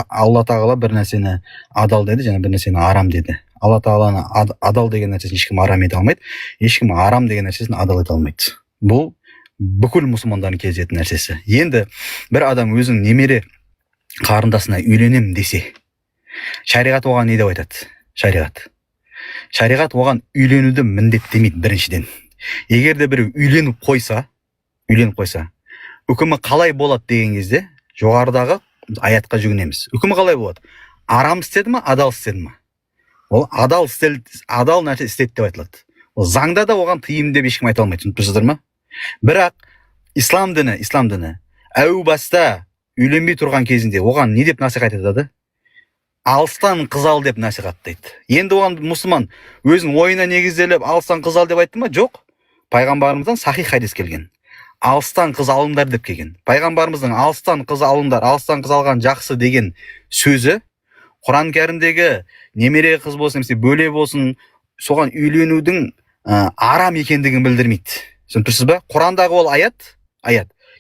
Speaker 2: Алла тағала бір нәрсені адал деді, және бір нәрсені арам деді. Алла тағаланы адал деген нәрсесін ешкім арам ете алмайды, ешкім арам деген нәрсесін адал ете алмайды. Бұл бүкіл мұсылмандардың кездесетін нәрсесі. Енді бір адам өзінің немере қарындасына үйленем десе, шариғат оған не деп айтады? Шариғат оған үйленуді міндеттемейді біріншіден. Егер де біреу үйленіп қойса, үкімі қалай болады деген кезде жоғарыдағы аятқа жүгінеміз. Үкімі қалай болады? Арам істеді ма, адал істеді ма? Ол адал нәрсе істеді деп айтылады. Ол заңда да оған тыйым деп ешкім айта алмайды, түсіндірсіздер ме? Бірақ ислам діні әу баста үйленбей тұрған кезінде оған не деп насихат етеді? Алыстан қыз ал деп насихаттайды. Енді оған мұсылман өзінің ойына негізделіп алыстан қыз ал деп айтты ма? Жоқ. Пайғамбарымыздан сахих хадис келген. Алыстан қыз алыңдар деп келген. Пайғамбарымыздың алыстан қыз алыңдар, алыстан қыз алған жақсы деген сөзі Құран кәрімдегі немере қыз болсын, немесе бөле болсын, соған үйленудің арам екендігін білдірмейді. Түсінесіз бе? Құрандағы ол аят.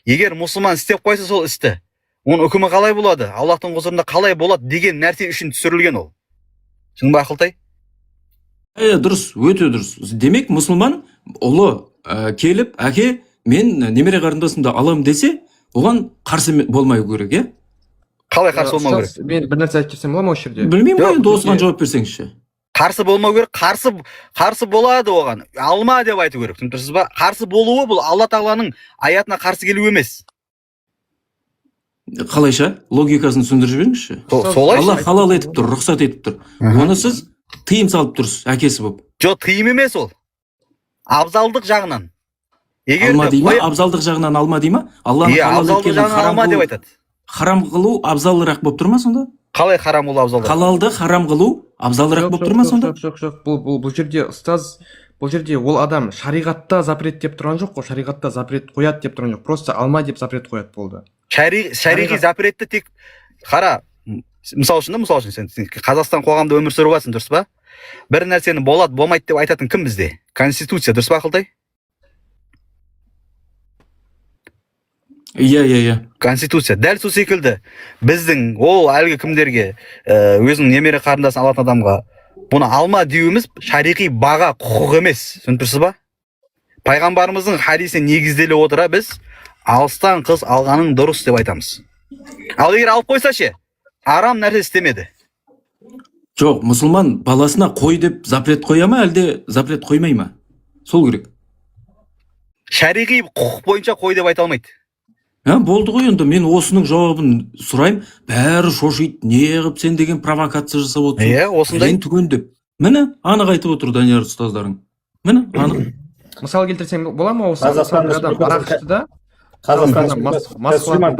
Speaker 2: Егер мұсылман істеп қойса сол істі, оның үкімі қалай болады? Аллахтың құзырында қалай болады деген нәрсе үшін түсірілген ол. Түсіндің бе, Ақылтай?
Speaker 8: Дұрыс, өте дұрыс. Демек, мұсылман ұлы келіп, әке, мен немере қарындасымды алам десе, оған қарсы болмай керек, иә?
Speaker 2: Қалай қарсы болмау керек?
Speaker 9: Мен бір нәрсе айтып кетсем бола ма осы жерде?
Speaker 8: Білмеймін ғой, енді осыған жауап берсеңізші.
Speaker 2: Қарсы болмау керек, қарсы болады оған. Алма деп айту керек, түсінесіз ба? Қарсы болуы бұл Алла тағаланың аятына қарсы келу емес.
Speaker 8: Қалайша? Логикасын түсіндіріп жіберіңізші.
Speaker 2: Солай.
Speaker 8: Алла халал етіп тұр, рұқсат етіп тұр. Оны сіз тыйым салып тұрсыз, әкесі болып.
Speaker 2: Жоқ, тыйым емес ол. Абзалдық жағынан.
Speaker 8: Алма дей ма? Абзалдық жағынан алма дей ма? Алланың халал еткенін харам қылу абзалырақ болып тұр ма сонда?
Speaker 2: Қалай харам қылу абзалырақ?
Speaker 8: Халалды харам қылу абзалырақ болып тұр ма сонда?
Speaker 9: Жоқ. Бұл жерде ұстаз, бұл жерде ол адам шариғатта запрет деп тұрған жоқ қой, шариғатта запрет қояды деп тұрған жоқ, просто алма деп запрет қояды болды.
Speaker 2: Шариғи запретті тек қара, мысал үшін сен Қазақстан қоғамда өмір сүріп жатсың, дұрыс па? Бір нәрсені болады, болмайды деп айтатын кім бізде? Конституция, дұрыс па, Ақылтай?
Speaker 8: Иә.
Speaker 2: Конституция. Дәл сол секілді біздің ол әлгі кімдерге өзінің немере қарындасын алатын адамға бұны алма деуіміз шариғи баға құқық емес. Түсінесіз ба? Пайғамбарымыздың хадисіне негізделе отыра біз алыстан қыз алғаның дұрыс деп айтамыз. Ал егер алып қойса ше, арам нәрсе істемеді.
Speaker 8: Жоқ, мұсылман баласына қой деп запрет қоя ма, әлде запрет қоймай ма? Сол керек.
Speaker 2: Шариғи құқық бойынша қой деп айта алмайды.
Speaker 8: Болды ғой, енді мен осының жауабын сұрайым, бәрі шошиды, не қып сен деген провокация жасап отырсың.
Speaker 2: Осындай.
Speaker 8: Түген деп. Міне, анық айтып отыр Данияр ұстаздарың. Міне, анық.
Speaker 9: Мысал келтірсем бола ма осы? Адам арақ ішті да, Қазақстан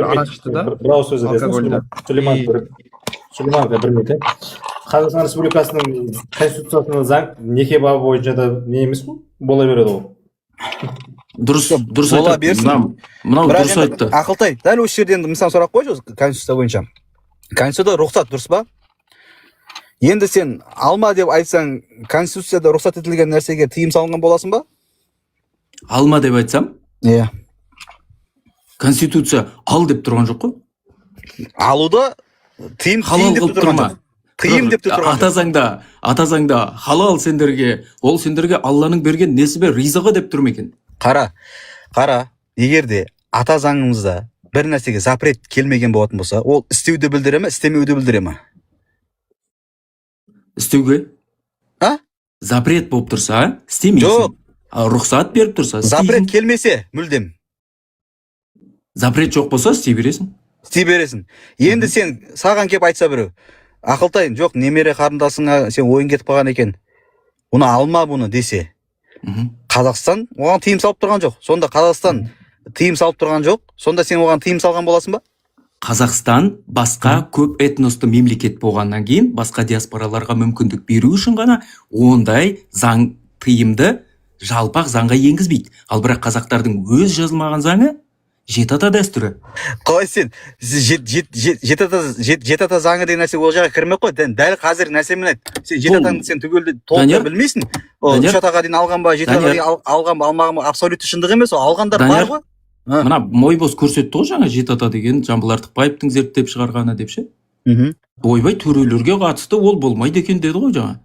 Speaker 9: арақ ішті да, алкогольді.
Speaker 4: Сулейманов бір минут. Қазақстан Республикасының конституциясының заң неке бабы бойынша да не емес қой? Бола береді ол.
Speaker 8: Дұрыс айтты. Мынау дұрыс айтты.
Speaker 2: Ақылтай, дәл осы жерден мысал сұрақ қойшы конституция бойынша. Конституцияда рұқсат, дұрыс па? Енді сен алма деп айтсаң, конституцияда рұқсат етілген нәрсеге тыйым салынған боласың ба?
Speaker 8: Алма деп айтсам?
Speaker 2: Иә.
Speaker 8: Конституция ал деп тұрған жоқ қой?
Speaker 2: Алуды тыйым деп тұрған жоқ. Тыйым деп тұрған
Speaker 8: жоқ. Ата заңда халал сендерге, ол сендерге Алланың берген несібе ризығы деп тұр ма екен?
Speaker 2: Қара, егер де ата заңымызда бір нәрсеге запрет келмеген болатын болса, ол істеуді білдіре ме, істемеуді білдіре ме?
Speaker 8: Істеуге? Запрет болып тұрса, істемейсің.
Speaker 2: Жоқ.
Speaker 8: Рұқсат беріп тұрса, істейсің.
Speaker 2: Запрет келмесе, мүлдем.
Speaker 8: Запрет жоқ болса, істей бересің.
Speaker 2: Енді сен саған кеп айтса біреу, Ақылтай, жоқ, немере қарындасыңа сен ойын кетіп қалған екен. Оны алма бұны десе. Қазақстан оған тыйым салып тұрған жоқ. Сонда Қазақстан тыйым салып тұрған жоқ. Сонда сен оған тыйым салған боласың ба?
Speaker 8: Қазақстан басқа көп этносты мемлекет болғаннан кейін басқа диаспораларға мүмкіндік беру үшін ғана ондай заң тыйымды жалпақ заңға енгізбейді. Ал бірақ қазақтардың өз жазылмаған заңы жеті ата дәстүрі.
Speaker 2: Қалай сен жеті ата заңы деген нәрсе ол жаққа кірмей қой. Дәл қазір нәрсемен айт. Сен жеті атаңды сен түгелді толық білмейсің. Үш атаға дейін алған ба, жеті атаға дейін алған ба, алмаған ба, абсолютті шындық емес. Ол алғандар бар ғой.
Speaker 8: Мына Мойбос көрсетті ғой жаңа жеті ата деген Жамбыл Артықбаевтың зерттеп шығарғаны деп ше. Ойбай төрелерге қатысты ол болмайды екен деді ғой жаңа.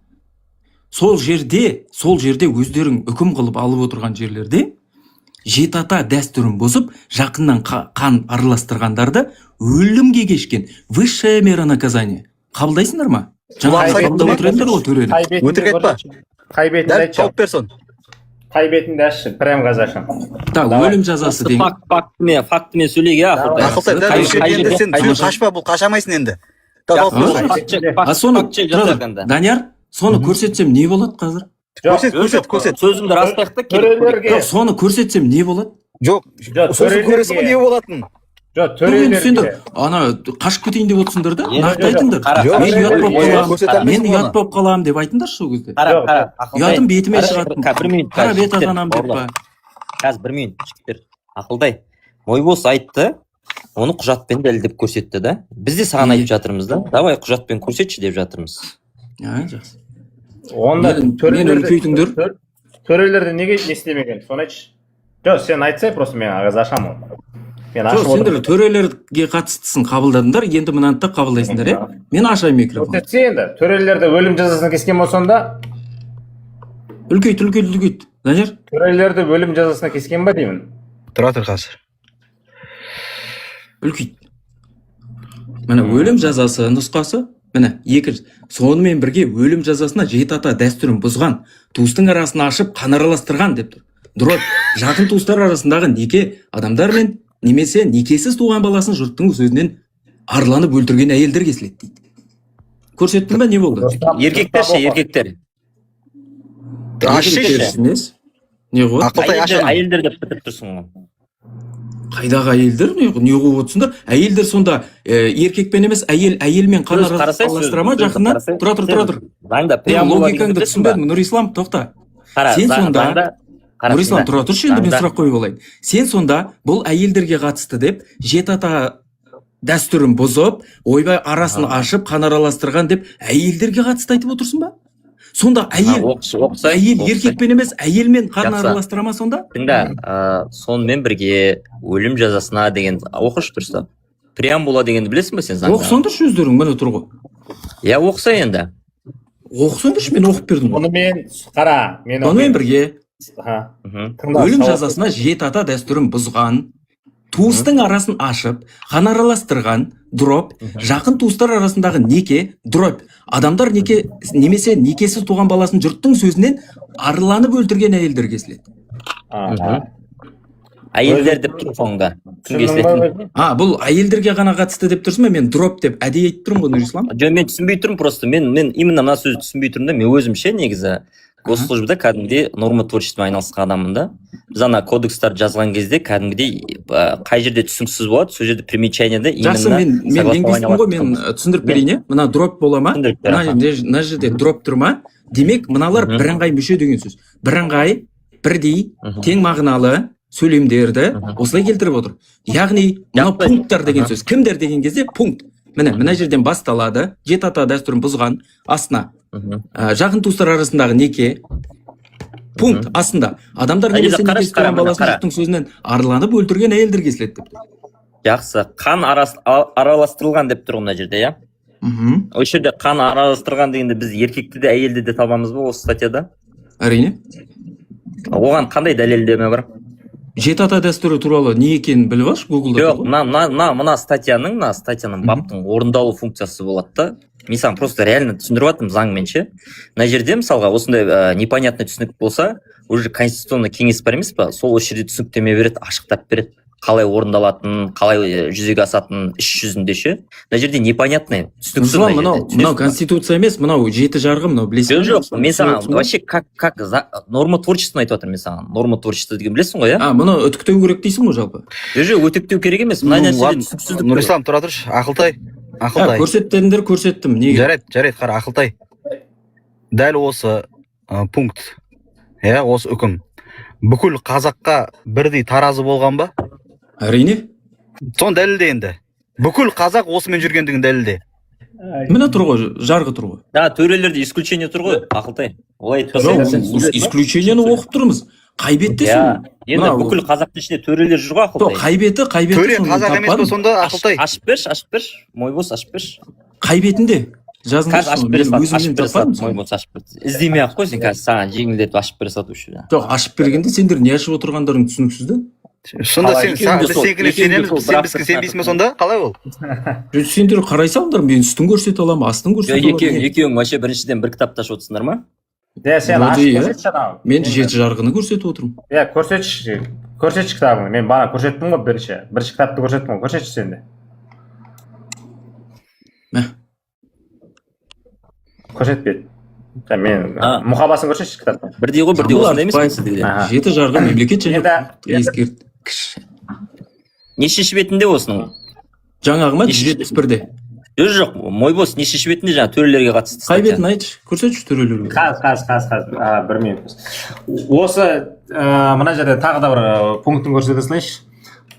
Speaker 8: Сол жерде өздерің үкім қылып алып отырған жерлерде жеті ата дәстүрін бұзып, жақыннан қан араластырғандарды өлімге кешкен высшая мера наказания. Қабылдайсыңдар ма? Жаңа қабылдап отыр едіңдер ғой төрелер.
Speaker 2: Өтірік айтпа.
Speaker 4: Қай бетінде айтшы?
Speaker 2: Тауып берсін.
Speaker 4: Қай бетінде ашшы? Прям қазашын.
Speaker 8: Так, өлім жазасы деген.
Speaker 3: Фактімен сөйлеге
Speaker 2: Ақылтай, дәл сен қашпа, бұл қашамайсың енді.
Speaker 8: Данияр, соны көрсетсем не болады қазір?
Speaker 2: Көрсет.
Speaker 3: Сөзімді растаяқта керек.
Speaker 8: Соны көрсетсем не болады?
Speaker 2: Жоқ, сосын көресің не болатын?
Speaker 4: Жоқ, төрелерге.
Speaker 8: Ана қашып кетейін деп отырсыңдар да, нақты айтыңдар. Мен ұят болып қаламын деп айтыңдар сол кезде. Ұятым бетіме шығатын. Қара бет атанам деп па.
Speaker 3: Қазір 1 минут жігіттер. Ақылтай. Мойбос айтты, оны құжатпен дәлелдеп көрсетті да. Біз де саған айтып жатырмыз да. Давай құжатпен көрсетші деп жатырмыз.
Speaker 8: Жақсы.
Speaker 4: Онда
Speaker 8: мен үлкейтіңдер.
Speaker 4: Төрелерді неге естемеген? Соны айтшы. Жоқ, сен айтсай, просто мен ағаз ашамын.
Speaker 8: Жоқ, сендер төрелерге қатыстысын қабылдадыңдар, енді мынаны да қабылдайсыңдар, е? Мен ашайын микрофон.
Speaker 4: Көрсетсе енді, төрелерді өлім жазасын кескен болсын да?
Speaker 8: Үлкейт. Данияр?
Speaker 4: Төрелерді өлім жазасына кескен ба деймін?
Speaker 2: Тұра тұр қазір.
Speaker 8: Үлкейт. Міне өлім жазасы нұсқасы, міне екінші. Сонымен бірге өлім жазасына жеті ата дәстүрін бұзған, туыстың арасын ашып қан араластырған деп тұр. Дұрыс, жақын туыстар арасындағы неке адамдармен немесе некесіз туған баласын жұрттың сөзінен арланып өлтірген әйелдер кесіледі дейді. Көрсеттің ба не болды?
Speaker 3: Еркектер ше, еркектер.
Speaker 8: Не ғой?
Speaker 3: Әйелдер деп бітіп тұрсың ғой.
Speaker 8: Қайдағы әйелдер? Не қойып отырсыңдар? Әйелдер сонда еркекпен емес, әйелмен қан араластыра ма жақыннан? Тұра. Логикаңды түсінбедім, Нұрислам, тоқта. Сен сонда Нұрислам, тұра тұршы, енді мен сұрақ қойып олайын. Сен сонда бұл әйелдерге қатысты деп жеті ата дәстүрін бұзып, ойбай арасын ашып қан араластырған деп әйелдерге қатысты айтып отырсың ба? Сонда әйел еркекпен емес, әйелмен қан араластыра ма сонда?
Speaker 3: Тыңда, сонымен бірге өлім жазасына деген оқыш тұрса. Преамбула дегенді білесің бе сен заңда?
Speaker 8: Оқысаңдаршы өздерің, міне тұр ғой.
Speaker 3: Я оқыса енді.
Speaker 8: Оқысаңдаршы, мен оқып бердім ғой.
Speaker 4: Оны мен қара,
Speaker 8: сонымен бірге өлім жазасына жеті ата дәстүрін бұзған, туыстың арасын ашып, қан араластырған, дроп, жақын туыстар арасындағы неке, дроп, адамдар немесе некесіз туған баласын жұрттың сөзінен арланып өлтірген әйелдер кесіледі.
Speaker 3: Әйелдер деп тұр соңында. Кім кесіледі?
Speaker 8: Бұл әйелдерге ғана қатысты деп тұрсың ба? Мен дроп деп әдейі айтып тұрмын ғой, Нұрислам.
Speaker 3: Жоқ, мен түсінбей тұрмын просто. Мен именно мына сөзді түсінбей тұрмын да, мен өзімше негізі госслужбада кәдімгідей норма творчествомен айналысқан адаммын да. Біз ана кодекстарды жазған кезде кәдімгідей қай жерде түсініксіз болады, сол жерде примечанияда именно...
Speaker 8: Жақсы, мен лингвистпін ғой, мен түсіндіріп берейін, мына дроп бола ма? Мына жерде дроп тұр ма? Демек, мыналар бірыңғай мүше деген сөз. Бірыңғай, бірдей, тең мағыналы сөйлемдерді осылай келтіріп отыр. Яғни, мына пункттар деген сөз. Кімдер деген кезде пункт. Мына жерден басталады, жеті ата дәстүрін бұзған, астына жақын туыстар арасындағы неке, пункт астында адамдар немесе некесіз туған баласын жұрттың сөзінен арланып өлтірген әйелдер кесіледі деп.
Speaker 3: Жақсы, қан араластырылған деп тұр мына жерде, я? Осы жерде қан араластырған дегенде біз еркекті де әйелді де табамыз ба осы статьяда?
Speaker 8: Әрине.
Speaker 3: Оған қандай дәлелдеме бар?
Speaker 8: Жеті ата дәстүрі туралы не екенін біліп алшы, Google-да.
Speaker 3: Жоқ, мына статьяның баптың орындалу функциясы болады да. Мен саған просто реально түсіндіріп жатырмын заңменше. Мына жерде мысалға осындай непонятный түсінік болса, уже конституционный кеңес бар емес па? Сол осы жерде түсініктеме береді, ашықтап береді. қалай орындалатынын, қалай жүзеге асатынын іс жүзінде ше. Мына жерде непонятный, түсініксіз.
Speaker 8: мынау конституция емес, мынау жеті жарғы, мынау білесің.
Speaker 3: Жоқ, мен саған вообще как норма творчествоны айтып жатырмын мен саған. Норма творчества деген білесің ғой, иә?
Speaker 8: Мұны үтіктеу керек дейсің ғой жалпы.
Speaker 3: Жоқ, өтіктеу керек емес. Мына нәрседе түсініксіздік.
Speaker 2: Нұрислам, тұра тұршы, ақылтай.
Speaker 8: Көрсеттіңдер, көрсеттім. Неге?
Speaker 2: Жарайды, қара, ақылтай. Дәл осы пункт, осы үкім бүкіл қазаққа бірдей таразы болған ба?
Speaker 8: Әрине.
Speaker 2: Сон дәлелде енді. Бүкіл қазақ осымен жүргендігін дәлелде.
Speaker 8: Міне тұр ғой, жарғы тұр ғой.
Speaker 3: Да, төрелерде исключение тұр ғой, ақылтай. Олай
Speaker 8: исключениені оқып тұрмыз. Қай беттесің?
Speaker 3: Енді бүкіл қазақтың ішінде төрелер жүр ғой, ақылтай.
Speaker 8: Қай беті.
Speaker 2: Төре қазақ емес пе сонда, ақылтай?
Speaker 3: Ашып берші, мой бос ашып берші.
Speaker 8: Қай бетінде?
Speaker 3: Қазір ашып бере салады, мой бос ашып бере. Іздемей ақ қой сен қазір саған жеңілдетіп ашып бере салады үшін.
Speaker 8: Жоқ, ашып бергенде сендер не ашып отырғандарың түсініксіз да?
Speaker 2: Сонда біз сенікіне сенеміз, сен бізге сенбейсің бе сонда? Қалай ол?
Speaker 8: Сендер қарай салыңдар, мен үстін көрсете аламын, астын көрсете аламын.
Speaker 3: Екеуің вообще біріншіден бір кітапты ашып отырсыңдар ма?
Speaker 4: Сен ашып көрсетші анау.
Speaker 8: Мен жеті жарғыны көрсетіп отырмын.
Speaker 4: Көрсетші кітабыңды. Мен бана көрсеттім ғой бірінші кітапты көрсеттім ғой. Көрсетші сен де. Көрсетпеді. Мен мұқабасын көрсетші кітаптың.
Speaker 3: Бірдей ғой, бірдей осындай емес пе сіздерде?
Speaker 8: Жеті жарғы мемлекет және ескерткіш.
Speaker 3: Нешінші бетінде осының?
Speaker 8: Жаңағы ма 171-де.
Speaker 3: Жоқ, мой бос нешінші бетінде жаңа төрелерге қатысты.
Speaker 8: Қай бетін айтшы, көрсетші төрелерге.
Speaker 4: Қазір. Бір минут. Осы мына жерде тағы да бір пунктін көрсете салайыншы.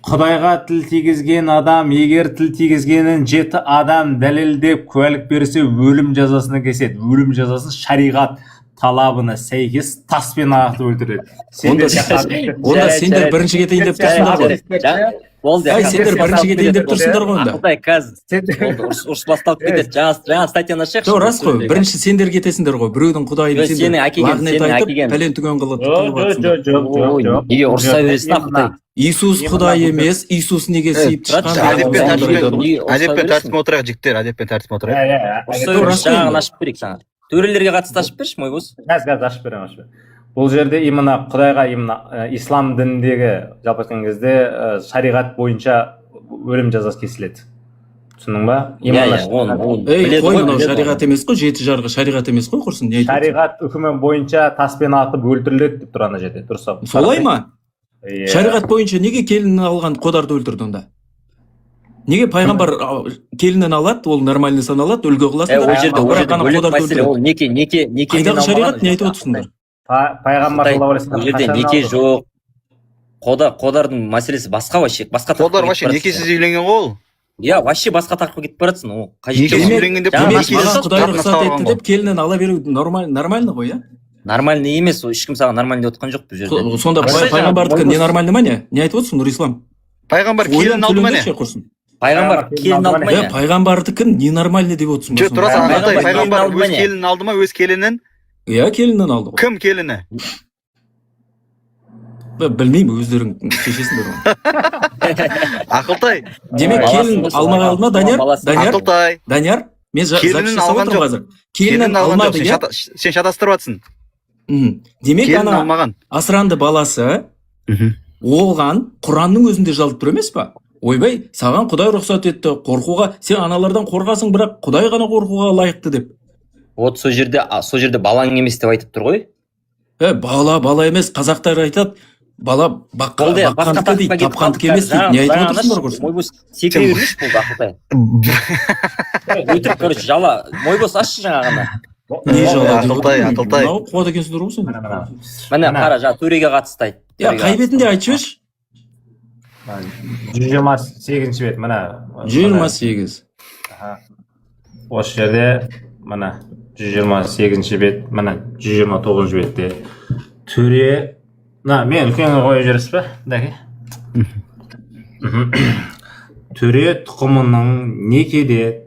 Speaker 4: Құдайға тіл тигізген адам, егер тіл тигізгенін 7 адам дәлелдеп куәлік берсе, өлім жазасына кеседі. Өлім жазасын шариғат талабына сәйкес таспен ағытып өлтіреді.
Speaker 8: Онда сендер бірінші кетейін деп тұрсыңдар ғой. Сендер бірінші кетейін деп тұрсыңдар ғой онда.
Speaker 3: Құдай қазір ұрыс басталып кетеді. Жаңа статьяны ашайықшы.
Speaker 8: Жоқ, рас қой. Бірінші сендер кетесіңдер ғой. Біреудің құдайын сендер лағнет айтып, пәлен түген қылып
Speaker 4: Жоқ.
Speaker 3: Неге ұрыса бересің, Құдай?
Speaker 8: Иисус құдай емес, Иисус неге сыйып шыққан?
Speaker 2: Әдеппен тәртіппен отырайық, жігіттер, әдеппен тәртіппен отырайық.
Speaker 3: Жаңағын ашып берейік саған. Төрелерге қатысты ашып берші, мой бос.
Speaker 4: Қазір ашып беремін. Бұл жерде именно Құдайға, именно ислам дініндегі жалпы айтқан кезде шариғат бойынша өлім жазасы кесіледі. Түсіндің ба?
Speaker 8: Қой, мынау шариғат емес қой, жеті жарғы шариғат емес қой, құрсын.
Speaker 4: Шариғат үкімі бойынша таспен атып өлтіріледі деп тұр ана жерде. Дұрыс.
Speaker 8: Солай ма? Шариғат бойынша неге келінін алған қодарды өлтірді онда? Неге пайғамбар келінін алады, ол нормальный саналады, үлгі қыласың?
Speaker 3: Ол жерде бөлек мәселе, ол неке
Speaker 8: қайдағы шариғат не айтып отырсыңдар?
Speaker 4: Пайғамбар
Speaker 3: бұл жерде неке жоқ. Қодардың мәселесі басқа вообще, басқа тақырыпқа.
Speaker 2: Қодар вообще некесіз үйленген ғой ол.
Speaker 3: Иә, вообще басқа тақырыпқа кетіп баратсың. Ол
Speaker 2: некесіз үйленген деп
Speaker 8: Құдай рұқсат етті деп келінін ала беру нормально ғой, иә?
Speaker 3: Нормальный емес, ол ешкім саған нормальный отқан жоқ бұл жерде.
Speaker 8: Сонда пайғамбардікі не нормальный ма не? Не айтып отырсың, Нұрислам?
Speaker 2: Пайғамбар келін алды ма не?
Speaker 3: Пайғамбар келін алды ма не?
Speaker 8: Пайғамбардікі ненормальный деп отырсың.
Speaker 2: Жоқ, тұрасың, Ақылтай, пайғамбар өз келінін алды ма, өз келінін?
Speaker 8: Иә, келінін алды ғой.
Speaker 2: Кім келіні?
Speaker 8: Білмеймін, өздерің шешесіңдер ғой.
Speaker 2: Ақылтай.
Speaker 8: Демек келін алмай алды ма, Данияр?
Speaker 2: Ақылтай.
Speaker 8: Данияр, мен
Speaker 2: келінін алған жоқ.
Speaker 8: Келінін алмады, иә?
Speaker 2: Сен шатастырып жатсың.
Speaker 8: Демек ана асыранды баласы оған Құранның өзінде жалып тұр емес па? Ойбай, саған Құдай рұқсат етті қорқуға, сен аналардан қорғасың, бірақ Құдай ғана қорқуға лайықты деп.
Speaker 3: Вот сол жерде балаң емес деп айтып тұр ғой.
Speaker 8: Бала емес, қазақтар айтады, бала баққандікі дейді, тапқандікі емес дейді. Не айтып отырсыңдар көрсін?
Speaker 3: Мойбос секіре бермеш болды, Ақылтай. Өтірік, короче, жала. Мойбос ашшы жаңағына.
Speaker 8: Не жала деп
Speaker 2: Ақылтай, Ақылтай.
Speaker 8: Мынау қуат екенсіңдер ғой сен.
Speaker 3: Міне, қара, жаңа төреге қатысты айт.
Speaker 8: Қай бетінде айтшы беш?
Speaker 4: 128 бет, мына.
Speaker 8: 128.
Speaker 4: Осы жерде, мына 128 бет, мына 129 бетте. Төре, мен үлкен қойып жүресіз бе? Дәке. Төре тұқымының некеде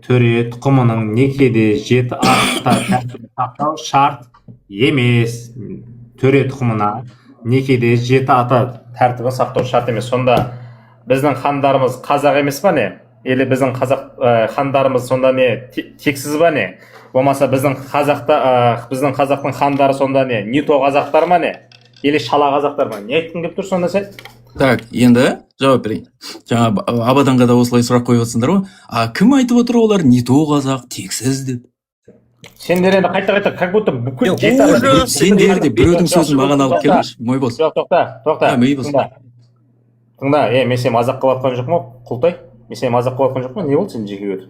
Speaker 4: 7 артта сақтау шарт емес. Төре тұқымына некеде 7 ата тәртібін сақтау шарт емес. Сонда біздің хандарымыз қазақ емес па не? Или біздің хандарымыз сонда не тексіз ба не? Болмаса біздің қазақтың хандары сонда не то қазақтар ма не? Или шала қазақтар ма? Не айтқың келіп тұр сонда сен?
Speaker 8: Так, енді жауап берейін. Жаңа Абаданға да осылай сұрақ қойып отырсыңдар ғой. А кім айтып отыр олар не то қазақ тексіз деп?
Speaker 4: Сендер енді қайта как будто бүкіл
Speaker 8: Сендер де біреудің сөзін маған алып келіңізші, мойбос.
Speaker 4: Жоқ, тоқта. Тыңда, мен сені мазақ қылып жатқан жоқпын ғой, Құлтай. Мен сені мазақ қылып жатқан жоқпын, не болды сен жеке өтіп?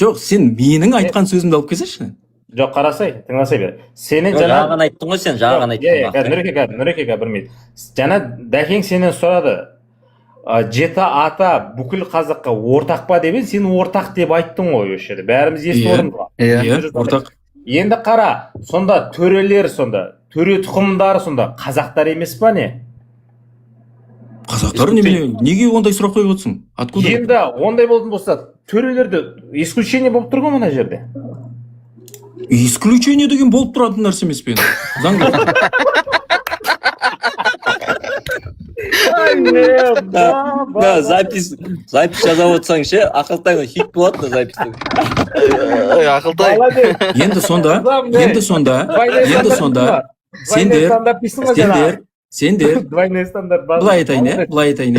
Speaker 8: Жоқ, сен менің айтқан сөзімді алып келсеші.
Speaker 4: Жоқ, қарасай, тыңдасай бер. Сенен
Speaker 3: Жаңа айттың ғой сен, жаңа айттың.
Speaker 4: Нұреке білмейді. Жаңа Дәкең сенен сұрады. Жеті ата бүкіл қазаққа ортақ па деп, сен ортақ деп айттың ғой осы жерде. Бәріміз естіп отырмыз ғой.
Speaker 8: Иә, ортақ.
Speaker 4: Енді қара, сонда төрелер төре тұқымдары сонда қазақтар емес па не?
Speaker 8: Қазақтар неге ондай сұрақ қойып отырсың? Откуда?
Speaker 4: Енді ондай болатын болса, төрелерді исключение болып тұр ғой мына жерде.
Speaker 8: Исключение деген болып тұратын нәрсе емес пе енді? Заңда.
Speaker 3: Да, запись жазап отырсаң ше, Ақылтай хит болады да записьте.
Speaker 2: Ақылтай.
Speaker 8: Енді сонда сендер
Speaker 4: Двойной стандарт бар.
Speaker 8: былай айтайын,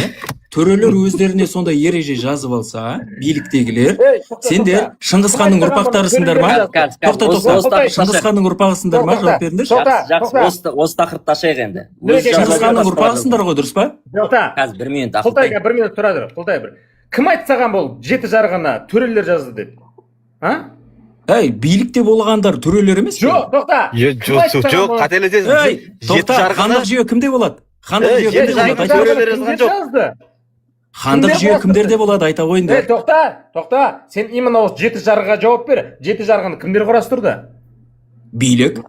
Speaker 8: төрелер өздеріне сонда ереже жазып алса, биліктегілер, сендер Шыңғысханның ұрпақтарысыңдар ма? Тоқта. Шыңғысханның ұрпағысыңдар ма? Жауап беріңдерші.
Speaker 3: Жақсы, осы тақырыпты ашайық енді.
Speaker 8: Шыңғысханның ұрпағысыңдар ғой, дұрыс па?
Speaker 4: Тоқта.
Speaker 3: Қазір 1 минут
Speaker 4: Құлтай, 1 минут тұра тұр. Құлтай бір. Кім айтты саған бұл жеті жарғыны төрелер жазды деп?
Speaker 8: Әй, билікте болғандар төрелер емес пе?
Speaker 4: Жоқ, тоқта.
Speaker 2: Жоқ, қателесесің.
Speaker 8: Тоқта, хандық жүйе кімде болады? Хандық жүйе кімдерде болады, айта қойыңдар.
Speaker 4: Тоқта, сен именно осы жеті жарғыға жауап бер. Жеті жарғыны кімдер құрастырды?
Speaker 8: Билік.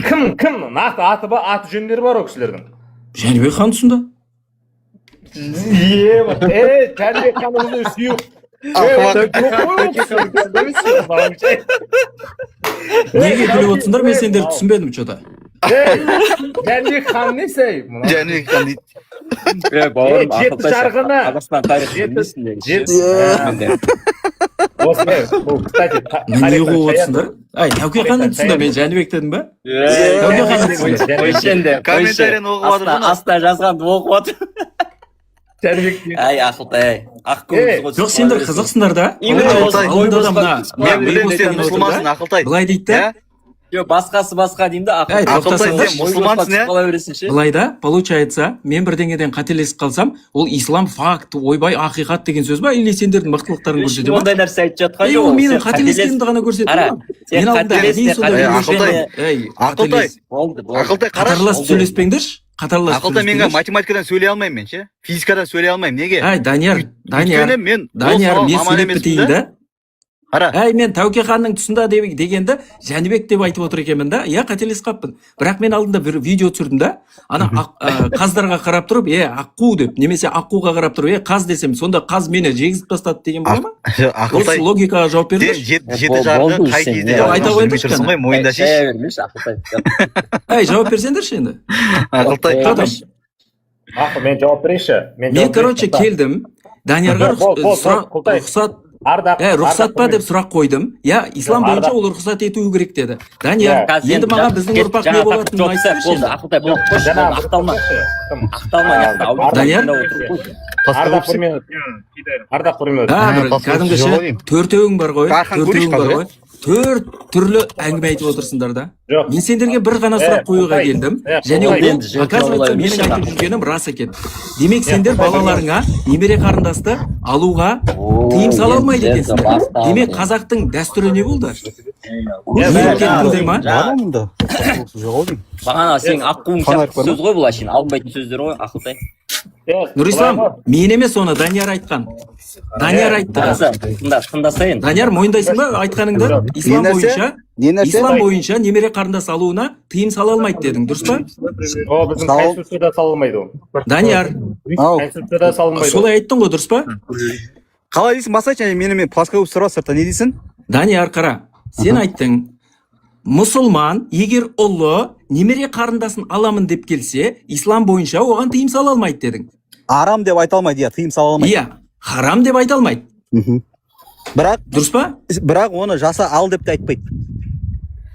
Speaker 4: Кім? Нақты аты жөндері бар о кісілердің.
Speaker 8: Жәнібек хан тұсында.
Speaker 4: Жәнібек хан өзі сүйіп.
Speaker 8: Неге күліп отырсыңдар, мен сендерді түсінбедім что-то.
Speaker 4: Жәнібек хан не сәй?
Speaker 2: Жәнібек хан дейді.
Speaker 4: Жеті жарғыны.
Speaker 3: Қазақстан тарихы
Speaker 8: Не қойып отырсыңдар? Ай, Тәуке ханның тұсында мен Жәнібек дедім ба? Тәуке ханның тұсында.
Speaker 2: Комментарияны оқып отырмын.
Speaker 3: Аста жазғанды оқып отыр. Ай, Ақылтай, ақ көңілсіз ғой.
Speaker 8: Жоқ, сендер қызықсыңдар да.
Speaker 2: Мен білемін сен мұсылмансың, Ақылтай.
Speaker 8: Былай дейді да.
Speaker 3: Жоқ, басқасы басқа деймін да.
Speaker 2: Ақылтай, сен мұсылмансың,
Speaker 3: иә?
Speaker 8: Былай да, получается, мен бірдеңеден қателесіп қалсам, ол ислам факт, ойбай, ақиқат деген сөз ба? Или сендердің мықтылықтарын көрсетеді ма?
Speaker 3: Ондай нәрсе айтып жатқан жоқ.
Speaker 8: Ол менің қателескенімді ғана көрсетеді. Мен алдында
Speaker 2: Ақылтай,
Speaker 8: қатарлас сөйлеспеңдерші.
Speaker 2: Ақылтай, мен математикадан сөйлей алмаймын мен ше. Физикадан сөйлей алмаймын. Неге?
Speaker 8: Ай, Данияр, мен сөйлеп бітейін да. Әй, мен Тәуке ханның тұсында дегенді Жәнібек деп айтып отыр екенмін да. Иә, қателесіп қаппын. Бірақ мен алдында бір видео түсірдім да. Ана қаздарға қарап тұрып, аққу деп, немесе аққуға қарап тұрып, қаз десем, сонда қаз мені жегізіп тастады деген бола ма? Осы логикаға жауап беріңізші.
Speaker 2: Жеті жарғы қай кезде
Speaker 8: айта қойыңдаршы.
Speaker 2: Мойында шеш.
Speaker 8: Әй, жауап берсеңдерші енді.
Speaker 2: Ақылтай.
Speaker 4: Мен жауап берейінші.
Speaker 8: Мен, короче, келдім. Даниярға рұқсат па деп сұрақ қойдым. Ислам бойынша ол рұқсат етуі керек деді. Данияр, енді маған біздің ұрпақ не болатынын айтсайшы енді.
Speaker 4: Ардақ бір минут.
Speaker 8: Кәдімгіше төртеуің бар ғой. Төрт түрлі әңгіме айтып отырсыңдар да. Мен сендерге бір ғана сұрақ қоюға келдім. Және ол оказывается менің айтып жүргенім рас екен. Демек сендер балаларыңа немере қарындасты алуға тыйым сала алмайды екенсіңдер. Демек қазақтың дәстүрі не болды?
Speaker 3: Бағана сен аққуың сияқты сөз ғой бұл әшейін, алынбайтын сөздер ғой, Ақылтай.
Speaker 8: Нұрислам, мен емес оны Данияр айтқан. Данияр айтты.
Speaker 3: Тыңдасайын.
Speaker 8: Данияр, мойындайсың ба айтқаныңды? Ислам бойынша немере қарындас алуына тыйым сала алмайды дедің, дұрыс па?
Speaker 4: Біздің конституцияда салынбайды ол.
Speaker 8: Данияр,
Speaker 4: конституцияда салынбайды.
Speaker 8: солай айттың ғой, дұрыс па?
Speaker 2: Қалай дейсің, басайшы, мен пласка болып сұрап сыртта, не дейсің?
Speaker 8: Данияр, қара, сен айттың, мұсылман егер ұлы немере қарындасын аламын деп келсе, ислам бойынша оған тыйым сала алмайды дедің.
Speaker 2: Арам деп айта алмайды, тыйым сала алмайды.
Speaker 8: Харам деп айта алмайды.
Speaker 2: Бірақ,
Speaker 8: дұрыс па?
Speaker 2: Бірақ оны жаса ал деп те айтпайды.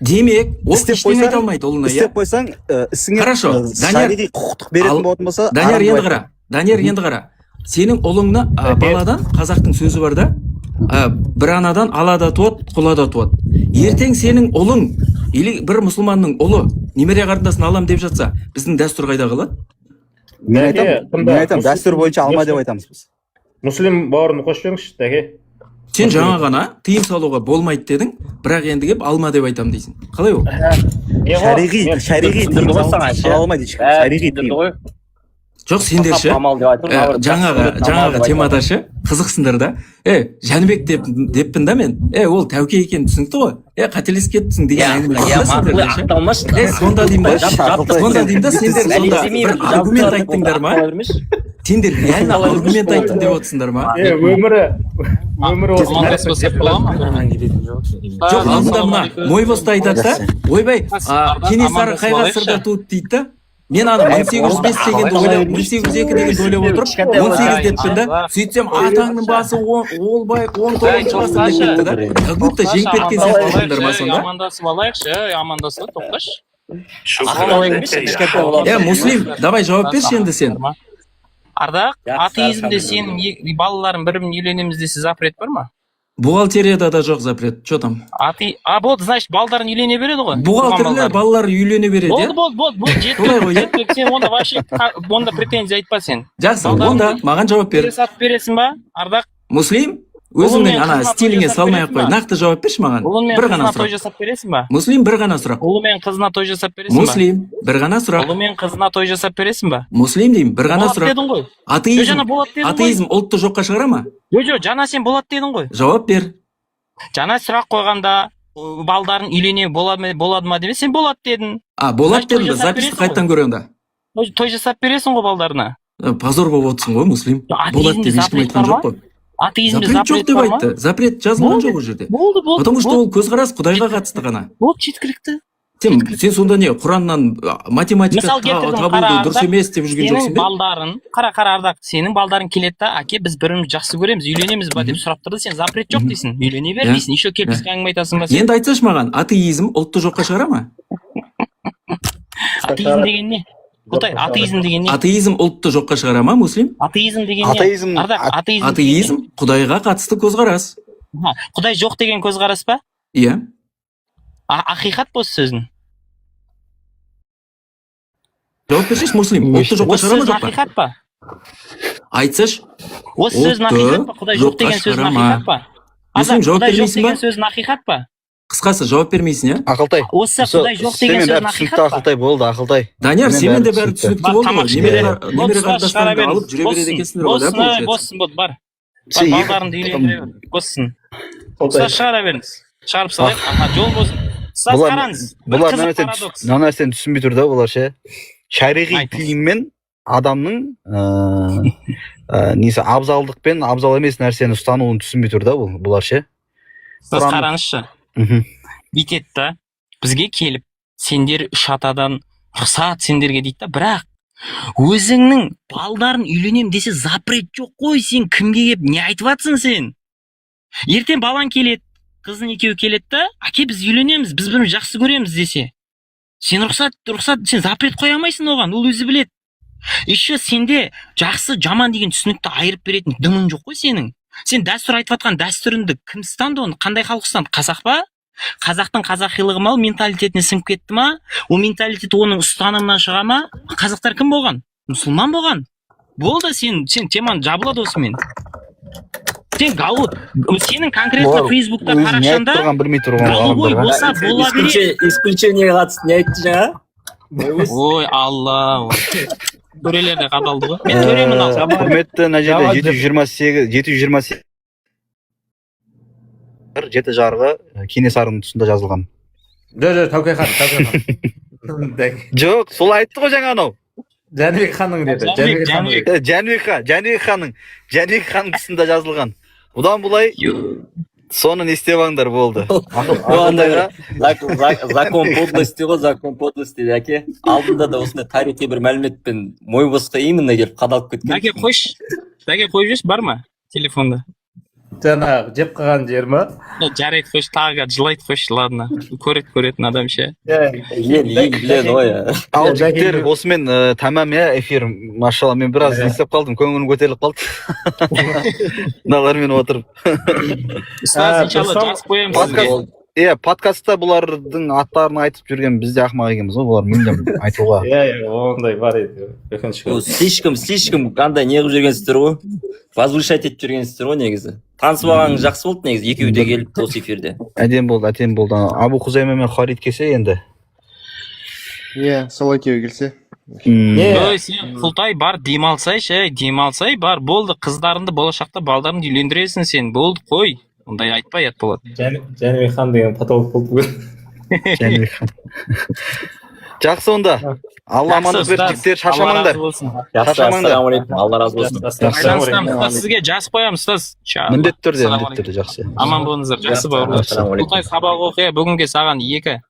Speaker 8: демек ол
Speaker 2: істеп
Speaker 8: ештеңе
Speaker 2: қойсаң-
Speaker 8: айта алмайды ұлына, иә.
Speaker 2: істеп қойсаң ісіңе
Speaker 8: Хорошо, Данияр-
Speaker 2: шариғи құқықтық беретін болатын болса
Speaker 8: Данияр
Speaker 2: арамды
Speaker 8: енді
Speaker 2: айтпа.
Speaker 8: қара. Данияр енді қара. Сенің ұлыңны баладан қазақтың сөзі бар да. Bir анадан алада туады, құлада туады. Ертең сенің ұлың или бір мұсылманның ұлы немере қарындасын алам деп жатса, біздің дәстүр қайда қалады?
Speaker 2: Мен айтамын, дәстүр бойынша алма деп айтамыз біз.
Speaker 4: Муслим бауырымды қосып жіберіңізші, дәке.
Speaker 8: Сен жаңа ғана тыйым салуға болмайды дедің, бірақ енді келіп алма деп айтам дейсің. Қалай ол?
Speaker 2: Шариғи тыйым сала алмайды ешкім. Шариғи тыйым.
Speaker 8: Жоқ, сендер ше, жаңағы темада ше, қызықсыңдар да. Жәнібек деппін да мен. Ол Тәуке екен түсінікті ғой. Қателесіп кеттің деген әңгіме қыласыңдар ше. Сонда деймін ба? Сонда деймін да, сендер сонда бір аргумент айттыңдар ма? Сендер реально аргумент айттың деп отырсыңдар ма?
Speaker 4: Өмірі осы
Speaker 8: Жоқ, алдында мына Мойвосты айтады да, ойбай, Кенесары қай ғасырда туды дейді да. Мен аны 1805 дегенді ойлап, 1802 дегенді ойлап отырып, 18 деппін да, сөйтсем атаңның басы Олбай 19 ғасырда кетті да. Как будто жеңіп кеткен сияқты болдыңдар ма сонда?
Speaker 5: Амандасып алайықшы, амандасып тоқташ.
Speaker 8: Муслим, давай жауап берші енді сен.
Speaker 5: Ардақ, атеизмде сенің балаларың бірін үйленеміз десе запрет бар ма?
Speaker 8: Бухгалтерияда да жоқ запрет. Что там?
Speaker 5: Болды, значит, балдарын үйлене береді ғой.
Speaker 8: Бухгалтерлер балалар үйлене береді, иә?
Speaker 5: Болды, жеткілік. Сен онда вообще, онда претензия айтпа сен.
Speaker 8: Жақсы, онда маған жауап бер.
Speaker 5: Сатып бересің ба, Ардақ?
Speaker 8: Муслим, өзіңнің ана стиліңе салмай ақ қой. Нақты жауап берші маған. Бір ғана
Speaker 5: қызына той
Speaker 8: сұрақ.
Speaker 5: жасап бересің ба?
Speaker 8: Муслим, бір ғана сұрақ.
Speaker 5: Ұлы мен қызына той жасап бересің ба?
Speaker 8: Муслим, бір ғана сұрақ.
Speaker 5: Ұлы мен қызына той жасап бересің ба?
Speaker 8: Муслим деймін, бір ғана сұрақ.
Speaker 5: Дедің ғой.
Speaker 8: Атеизм ұлтты жоққа шығара ма?
Speaker 5: Жоқ, жаңа сен болады дедің ғой.
Speaker 8: Жауап бер.
Speaker 5: Жаңа сұрақ қойғанда балдарын үйлене болады ма демес, сен болады дедің.
Speaker 8: Болады дедің бе, записьті қайттан көре онда.
Speaker 5: Той жасап бересің ғой балдарына.
Speaker 8: Позор болып отырсың ғой, Муслим. Болады деп ешкім айтқан жоқ қой.
Speaker 5: Атеизмде
Speaker 8: Запрет жоқ деп
Speaker 5: бар ма?
Speaker 8: айтты. Запрет жазылған жоқ ол жерде.
Speaker 5: Болды.
Speaker 8: Потому что ол көзқарас Құдайға қатысты ғана.
Speaker 5: Болды, жеткілікті.
Speaker 8: Сен сонда не, Құраннан математика табуды дұрыс емес деп жүрген жоқсың
Speaker 5: бе? Сенің балдарың, қара Ардақ, сенің балдарың келеді да, әке біз біріміз жақсы көреміз, үйленеміз ба деп сұрап тұрды, сен запрет жоқ дейсің, үйлене бер дейсің, еще келіп бізге әңгіме айтасың ба сен?
Speaker 8: Енді айтсашы маған, атеизм ұлтты жоққа шығара ма?
Speaker 5: Атеизм деген не? Құдай, атеизм деген не?
Speaker 8: Атеизм ұлтты жоққа шығара ма, Муслим?
Speaker 5: Атеизм деген не?
Speaker 8: Атеизм Құдайға қатысты көзқарас.
Speaker 5: Құдай жоқ деген көзқарас па?
Speaker 8: Иә.
Speaker 5: Ақиқат бұл сөздің.
Speaker 8: Жауап берсеш, Муслим, ұлтты жоққа шығара ма, жоқ па?
Speaker 5: Ақиқат па?
Speaker 8: Айтсаш,
Speaker 5: осы сөздің ақиқат па? Құдай жоқ деген сөздің ақиқат па?
Speaker 8: Муслим, жауап
Speaker 5: Құдай жоқ
Speaker 8: бермейсің ба?
Speaker 5: деген сөздің ақиқат па?
Speaker 8: Қысқасы жауап бермейсің, иә?
Speaker 2: Ақылтай.
Speaker 5: Осы Құдай жоқ деген сөздің ақиқат па?
Speaker 2: Ақылтай болды, Ақылтай.
Speaker 8: Данияр, сенен де бәрі түсінікті болды ғой. Немере қарындастарыңды алып жүре береді екенсіңдер ғой, да, получается?
Speaker 5: Боссын, бар. Балдарыңды үйлендіре бер. Боссын. Шығара беріңіз. Шығарып салайық. Жол болсын. Сіз қараңыз.
Speaker 2: Бұлар мына нәрсені түсінбей тұр да, бұлар ше. Шариғи тыйыммен адамның несі абзалдық пен абзал емес нәрсені ұстануын түсінбей тұр да, бұлар ше.
Speaker 5: Сіз қараңызшы. Бүйтеді да, бізге келіп, сендер үш атадан рұқсат сендерге дейді да, бірақ өзіңнің балдарын үйленем десе запрет жоқ қой, сен кімге келіп не айтып жатсың сен? Ертең балаң келеді, қызың екеуі келеді да, әке біз үйленеміз, біз бірін жақсы көреміз десе. Сен рұқсат, сен запрет қоя алмайсың оған, ол өзі біледі. Еще сенде жақсы, жаман деген түсінікті айырып беретін дымың жоқ қой сенің. Сен дәстүр айтып жатқан дәстүріңді кім ұстанды оны? Қандай халық ұстанды? Қазақ па? Қазақтың қазақилығы ма, менталитетіне сіңіп кетті ма? Ол менталитет оның ұстанымынан шыға ма? Қазақтар кім болған? Мұсылман болған. Болды, сен теманы жабылады осымен. Сен сенің конкретно Фейсбукта қарақшанда голубой болса бола береді.
Speaker 3: Исключениеге қатысты не айтты жаңа?
Speaker 5: Ой, Алла. Төрелерде қадалды ғой. Мен төремін ал.
Speaker 2: Құрметті мына жерде 728 жеті жарғы Кенесарының тұсында жазылған.
Speaker 4: Жоқ, Тәуке хан.
Speaker 2: Жоқ, сол айтты ғой жаңа анау.
Speaker 4: Жәнібек ханның деді.
Speaker 2: Жәнібек ханның тұсында жазылған. Бұдан бұлай соны не істеп алыңдар болды.
Speaker 3: Закон подлости ғой, закон подлости дейді әке. Алдында да осындай тарихи бір мәліметпен Мойвосқа именно келіп қадалып кеткен.
Speaker 5: Әке қойшы. Әке қойып жүрсіз, бар ма телефонда?
Speaker 4: жаңағы жеп қалған жер ма?
Speaker 5: жарайды қойшы, тағы жылайды қойшы, ладно. Көретін адам ше.
Speaker 3: Ел біледі ғой.
Speaker 2: Ал жігіттер, осымен тамам я эфир. Машалла, мен біраз естіп қалдым, көңілім көтеріліп қалды. Мыналармен отырып.
Speaker 5: Ұстаз, иншалла жазып қоямыз сізге.
Speaker 2: Подкастта бұлардың аттарын айтып жүрген біз де ақымақ екенбіз ғой, бұлар мүлдем айтуға.
Speaker 4: Ондай бар еді. Өкінішке.
Speaker 3: Слишком қандай не қылып жүргенсіздер ғой. Возвышать етіп жүргенсіздер ғой негізі. Танысып алғаныңыз жақсы болды негізі, екеуі де келіп осы эфирде.
Speaker 2: Әдем болды. Абу Хузайма мен Халид келсе енді.
Speaker 9: Иә, сол екеуі келсе.
Speaker 5: Ой, сен Құлтай бар, демалсай, бар, болды, қыздарыңды болашақта балдарыңды үйлендіресің сен, болды, қой. Ондай айтпай ят болады.
Speaker 4: Жәнібек хан деген потолок болып бүгін.
Speaker 2: Жәнібек хан. Жақсы онда. Алла амандық берсін жігіттер, шаршамаңдар.
Speaker 3: Ассалаумағалейкум, алла разы болсын.
Speaker 5: Байланыстан сізге жазып қоямын, ұстаз.
Speaker 2: Міндетті түрде жақсы.
Speaker 5: Аман болыңыздар, жақсы бауырлар. Құлтай сабақ оқи, бүгінге саған 2.